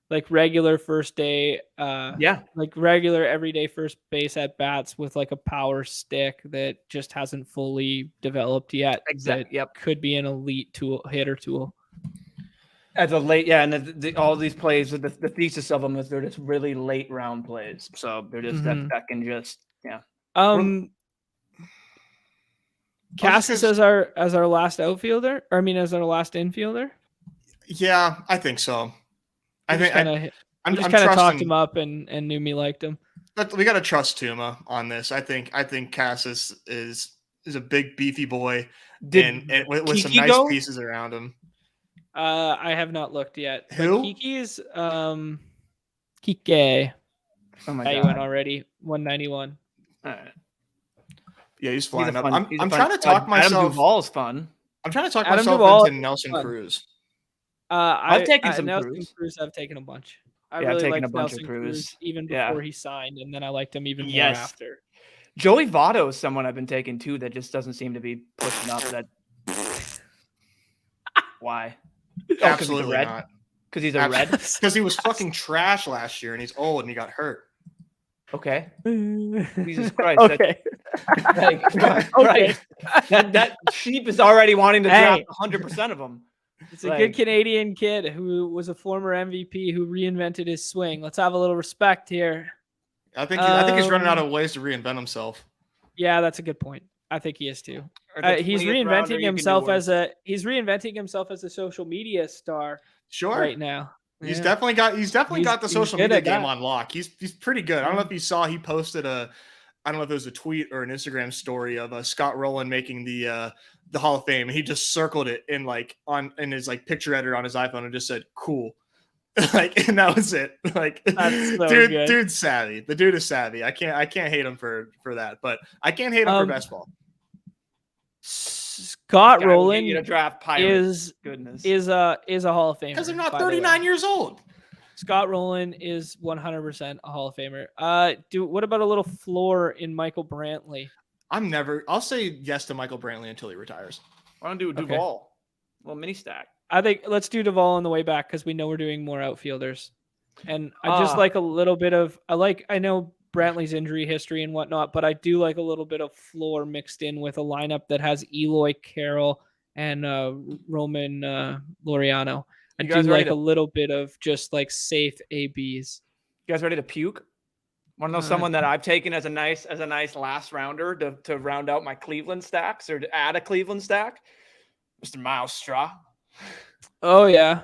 like regular first day, like regular everyday first base at bats with like a power stick that just hasn't fully developed yet. Exactly. Could be an elite hitter tool. As a late, and all these plays, the thesis of them is they're just really late round plays. So they're just that can just Cassis as our last outfielder, as our last infielder. Yeah, I think so. I'm just kind of talked him up and knew me liked him. But we got to trust Tuma on this. I think Cassis is a big beefy boy and with some nice pieces around him. I have not looked yet. Who? Kiki's Kike. Oh my God. He went already 191. All right. Yeah, he's flying up. He's I'm a trying to fun- talk Adam myself. Duvall's fun. I'm trying to talk Adam myself Duvall into is Nelson fun. Cruz. I've taken some Nelson Cruz. Cruz. I've taken a bunch. I Yeah, I've really taken a liked bunch of Nelson Cruz. Cruz even Yeah. before he signed, and then I liked him even more Yes. after. Joey Votto is someone I've been taking too that just doesn't seem to be pushing up. That why? Absolutely red. not. Because he's a red. Because he was fucking trash last year, and he's old, and he got hurt. Okay. Jesus Christ. Okay. Okay. That sheep is already wanting to draft 100% of them. It's a good Canadian kid who was a former MVP who reinvented his swing. Let's have a little respect here. I think he's running out of ways to reinvent himself. Yeah, that's a good point. I think he is too. He's reinventing himself as a social media star. Sure. Right now. He's definitely got the social media game on lock. He's pretty good. I don't know if you saw, he posted I don't know if it was a tweet or an Instagram story of Scott Rowland making the Hall of Fame. He just circled it in his picture editor on his iPhone and just said cool. And that was it. That's so good. Dude's savvy. The dude is savvy. I can't hate him for that, but I can't hate him for best ball. Scott Rowland is a Hall of Famer because they're not 39 years old. Scott Rowland is 100% a Hall of Famer. What about a little floor in Michael Brantley? I'll say yes to Michael Brantley until he retires. Why don't do Duvall? A little mini stack. I think let's do Duvall on the way back because we know we're doing more outfielders. And I just like a little bit of I know Brantley's injury history and whatnot, but I do like a little bit of floor mixed in with a lineup that has Eloy Carroll and Roman Laureano. I do like a little bit of just safe ABs. You guys ready to puke? Want to know someone that I've taken as a nice last rounder to round out my Cleveland stacks or to add a Cleveland stack? Mr. Miles Straw. Oh yeah,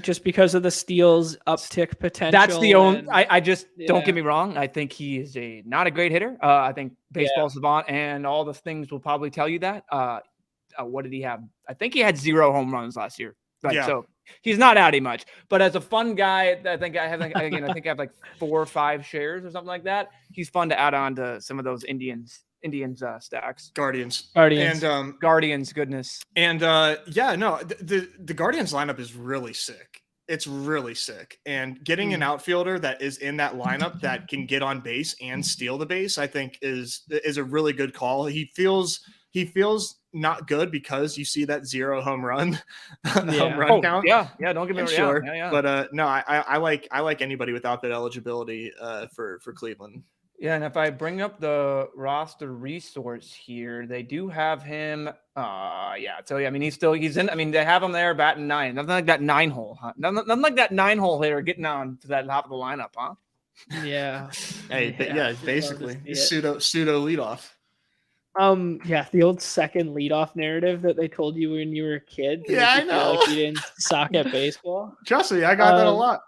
just because of the steals uptick potential. That's the only. I just don't get me wrong. I think he is not a great hitter. I think baseball savant and all the things will probably tell you that. What did he have? I think he had 0 home runs last year. So he's not adding much. But as a fun guy, I think I have like 4 or 5 shares or something like that. He's fun to add on to some of those Indians stacks. Guardians. And Guardians, goodness. And the Guardians lineup is really sick. It's really sick. And getting an outfielder that is in that lineup that can get on base and steal the base, I think is a really good call. He feels not good because you see that 0 home run home run count. Yeah, don't get me wrong. Sure. Yeah. But no, I like anybody without that eligibility for Cleveland. Yeah, and if I bring up the roster resource here, they do have him. So I mean, he's in. I mean, they have him there batting 9. Nothing like that 9-hole, huh? Nothing like that 9-hole hitter getting on to that top of the lineup, huh? Yeah. Basically, pseudo leadoff. The old second leadoff narrative that they told you when you were a kid. Yeah, I know. Like you didn't suck at baseball. Trust me, I got that a lot.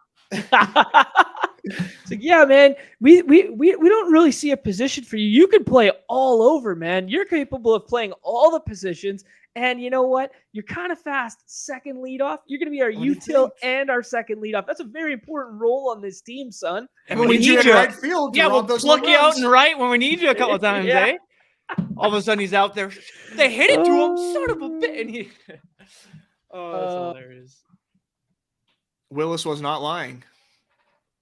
It's like, yeah, man, we don't really see a position for you. You can play all over, man. You're capable of playing all the positions. And you know what? You're kind of fast. Second leadoff. You're going to be our util and our second leadoff. That's a very important role on this team, son. And when we need you in right field, we'll pluck you out and right when we need you a couple of times, eh? All of a sudden, he's out there. They hit it to him, son of a bitch. And he... that's hilarious. Willis was not lying.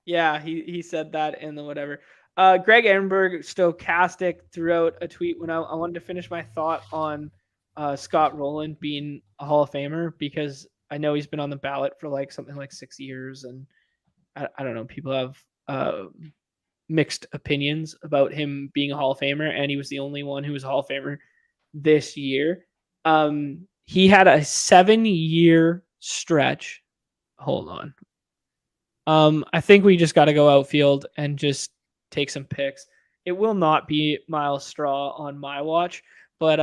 Yeah, he said that in the whatever. Greg Ehrenberg stochastic throughout a tweet when I wanted to finish my thought on Scott Rowland being a Hall of Famer because I know he's been on the ballot for something like 6 years, and I don't know, people have mixed opinions about him being a Hall of Famer, and he was the only one who was a Hall of Famer this year. He had a 7-year stretch. Hold on. I think we just got to go outfield and just take some picks. It will not be Miles Straw on my watch, but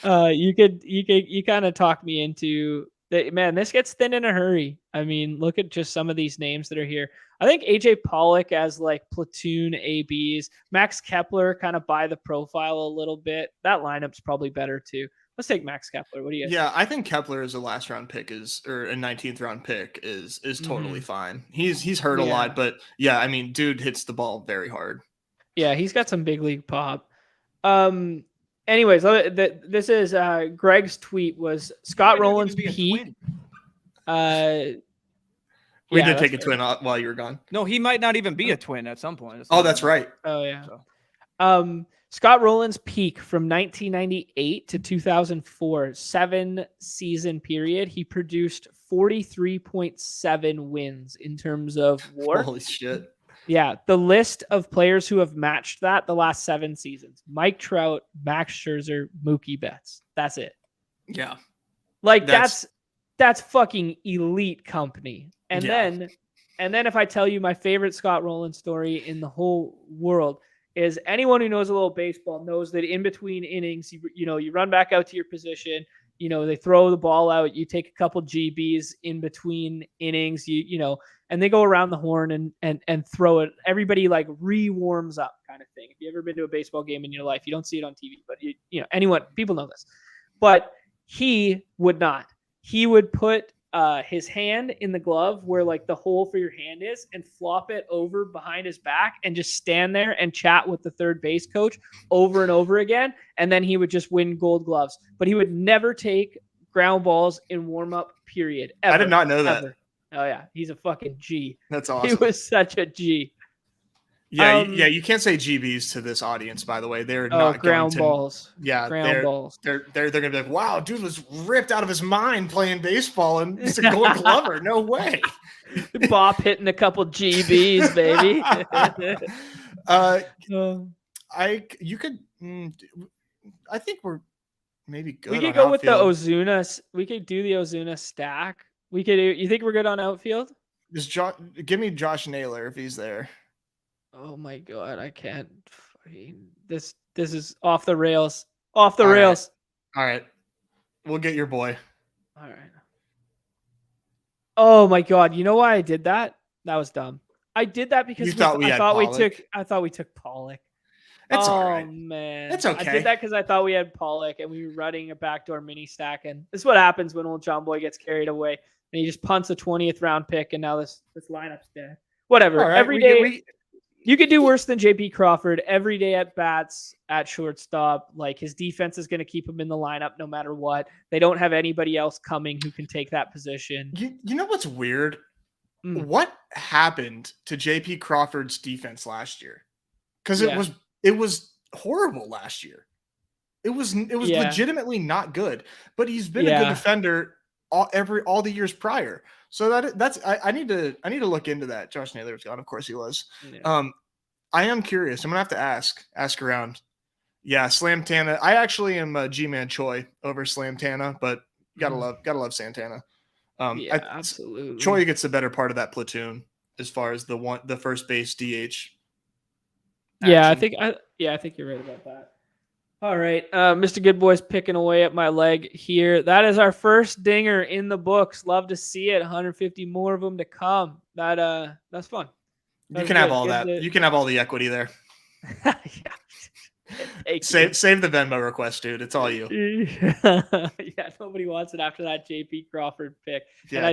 you kind of talk me into that. Man, this gets thin in a hurry. I mean, look at just some of these names that are here. I think AJ Pollock as platoon ABs, Max Kepler kind of by the profile a little bit. That lineup's probably better too. Let's take Max Kepler. What do you guys think? I think Kepler as a last round pick or a 19th round pick is totally fine. He's hurt a lot, but I mean, dude hits the ball very hard. Yeah, he's got some big league pop. Anyways, this is Greg's tweet was Scott Rowland's Be a peak. twin. We Yeah, did take a that's twin while you were gone. No, he might not even be a twin at some point. Oh, that's right. Oh yeah. So. Scott Rowland's peak from 1998 to 2004, 7-season period, he produced 43.7 wins in terms of WAR. Holy shit. Yeah, the list of players who have matched that the last 7 seasons: Mike Trout, Max Scherzer, Mookie Betts. That's it. Yeah. Like that's fucking elite company. And Yeah. then if I tell you my favorite Scott Rowland story in the whole world is anyone who knows a little baseball knows that in between innings, you run back out to your position, they throw the ball out, you take a couple GBs in between innings, and they go around the horn and throw it. Everybody like re-warms up kind of thing. If you ever been to a baseball game in your life, you don't see it on TV, but people know this. But he would not. He would put his hand in the glove where like the hole for your hand is and flop it over behind his back and just stand there and chat with the third base coach over and over again. And then he would just win gold gloves, but he would never take ground balls in warm up period. Ever, I did not know that. ever. Oh yeah. He's a fucking G. That's awesome. He was such a G. Yeah, you can't say GBs to this audience, by the way. They're not ground balls. Yeah, ground balls. They're gonna be like, wow, dude was ripped out of his mind playing baseball and he's a Gold Glover. No way. Bop hitting a couple GBs, baby. I think we're maybe good. We could go with the Ozuna. We could do the Ozuna stack. We could. You think we're good on outfield? Give me Josh Naylor if he's there. Oh my god, I can't. This is off the rails. Off the rails. All right. We'll get your boy. All right. Oh my god, you know why I did that? That was dumb. I did that because I thought we took Pollock. That's all right. Oh man. That's okay. I did that because I thought we had Pollock and we were running a backdoor mini stack. And this is what happens when old John Boy gets carried away. And he just punts a 20th round pick and now this lineup's dead. Whatever. Right, every day. You could do worse than JP Crawford every day at bats at shortstop. Like his defense is going to keep him in the lineup no matter what. They don't have anybody else coming who can take that position. You know what's weird? What happened to JP Crawford's defense last year? Because it was horrible last year. It was legitimately not good. But he's been a good defender all the years prior. So I need to look into that. Josh Naylor was gone. Of course he was. Yeah. I am curious. I'm gonna have to ask around. Yeah, Slam Tana. I actually am G-Man Choi over Slam Tana, but gotta love Santana. Absolutely. Choi gets the better part of that platoon as far as the first base DH. Action. Yeah, I think you're right about that. All right, Mr. Good Boy's picking away at my leg here. That is our first dinger in the books. Love to see it. 150 more of them to come. That's fun. You can have all that. You can have all the equity there. Save the Venmo request, dude. It's all you. Yeah, nobody wants it after that JP Crawford pick. Yeah, and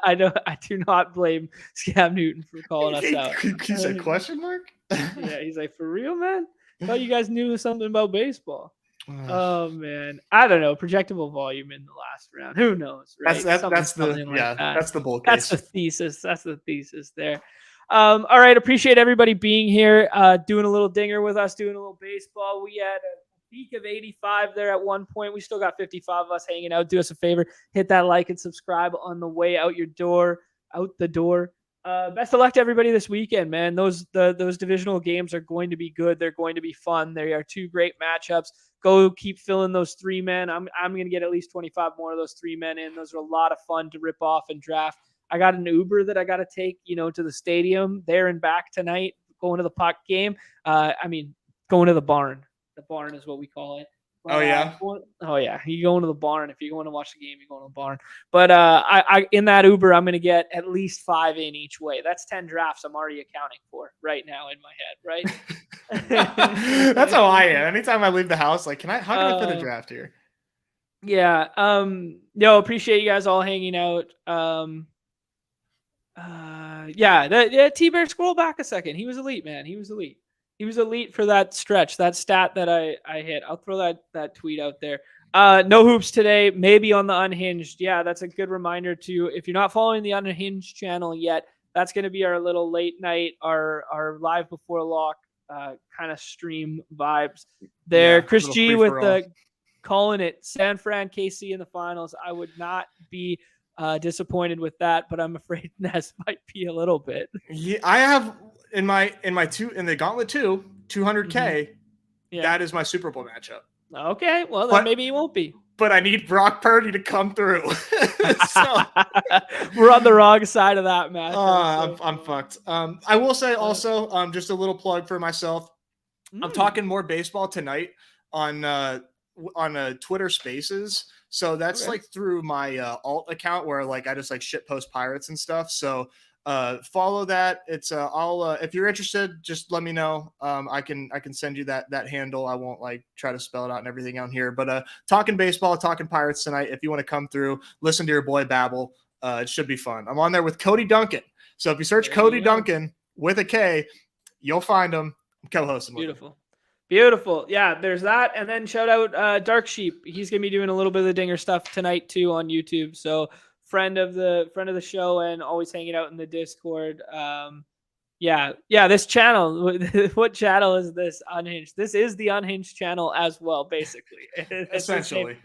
I do not blame Scam Newton for calling us out. He said question mark? Yeah, he's like, for real, man? I thought you guys knew something about baseball. Oh man, I don't know. Projectable volume in the last round. Who knows? Right? That's the bull case. That's the thesis. That's the thesis there. All right, appreciate everybody being here, doing a little dinger with us, doing a little baseball. We had a peak of 85 there at one point. We still got 55 of us hanging out. Do us a favor, hit that like and subscribe on the way out the door. Best of luck to everybody this weekend, man. Those divisional games are going to be good. They're going to be fun. They are two great matchups. Go keep filling those 3 men. I'm going to get at least 25 more of those 3 men in. Those are a lot of fun to rip off and draft. I got an Uber that I got to take, to the stadium there and back tonight, going to the puck game. Going to the barn. The barn is what we call it. But, you going to the barn. If you're going to watch the game, you're going to the barn. But I in that Uber, I'm going to get at least 5 in each way. That's 10 drafts I'm already accounting for right now in my head, right? That's how I am. Anytime I leave the house, like, how can I fit a draft here? Yeah. Appreciate you guys all hanging out. T-Bear, scroll back a second. He was elite, man. He was elite. He was elite for that stretch, that stat that I hit. I'll throw that tweet out there. No hoops today, maybe on the Unhinged. Yeah, that's a good reminder too. If you're not following the Unhinged channel yet, that's going to be our little late night, our live before lock kind of stream vibes there. Yeah, Chris G with free-for-all. Calling it San Fran KC in the finals. I would not be disappointed with that, but I'm afraid Ness might be a little bit. Yeah, I have in the Gauntlet 2, 200K. Yeah. That is my Super Bowl matchup. Okay, well then maybe he won't be. But I need Brock Purdy to come through. So we're on the wrong side of that match. I'm fucked. I will say also, just a little plug for myself. I'm talking more baseball tonight on Twitter Spaces. So that's like through my alt account where like I just like shit post Pirates and stuff. So follow that. It's I'll if you're interested, just let me know. I can send you that handle. I won't like try to spell it out and everything on here, but talking baseball, talking Pirates tonight. If you want to come through, listen to your boy babble. It should be fun. I'm on there with Cody Duncan. So if you search Cody Duncan with a K, you'll find him. I'm co-hosting. Beautiful. Yeah, there's that. And then shout out Dark Sheep. He's gonna be doing a little bit of the Dinger stuff tonight too on YouTube. So friend of the show and always hanging out in the Discord. This channel. What channel is this? Unhinged. This is the Unhinged channel as well, basically. Essentially.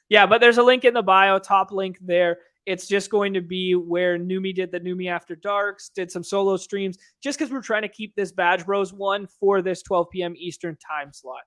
Yeah, but there's a link in the bio, top link there. It's just going to be where Numi did the Numi After Darks, did some solo streams, just because we're trying to keep this Badge Bros one for this 12 p.m. Eastern time slot.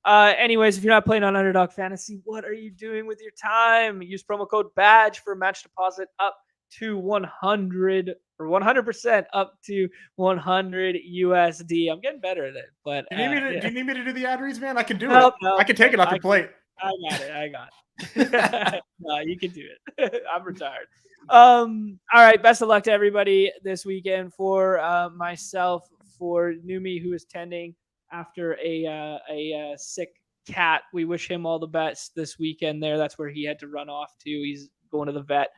Anyways, if you're not playing on Underdog Fantasy, what are you doing with your time? Use promo code BADGE for match deposit up to 100 or 100% up to 100 USD. I'm getting better at it, but do you need me to do the ad reads, man? I can do it. I can take it off your plate. I got it. No, you can do it. I'm retired. All right. Best of luck to everybody this weekend. For myself, for Numi, who is tending after a sick cat. We wish him all the best this weekend there. That's where he had to run off to. He's going to the vet.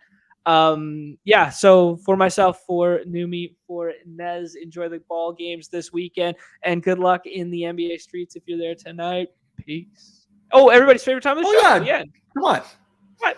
So for myself, for Numi, for Nez, enjoy the ball games this weekend and good luck in the NBA streets if you're there tonight. Peace. Oh, everybody's favorite time of the show. Yeah. Come on. What?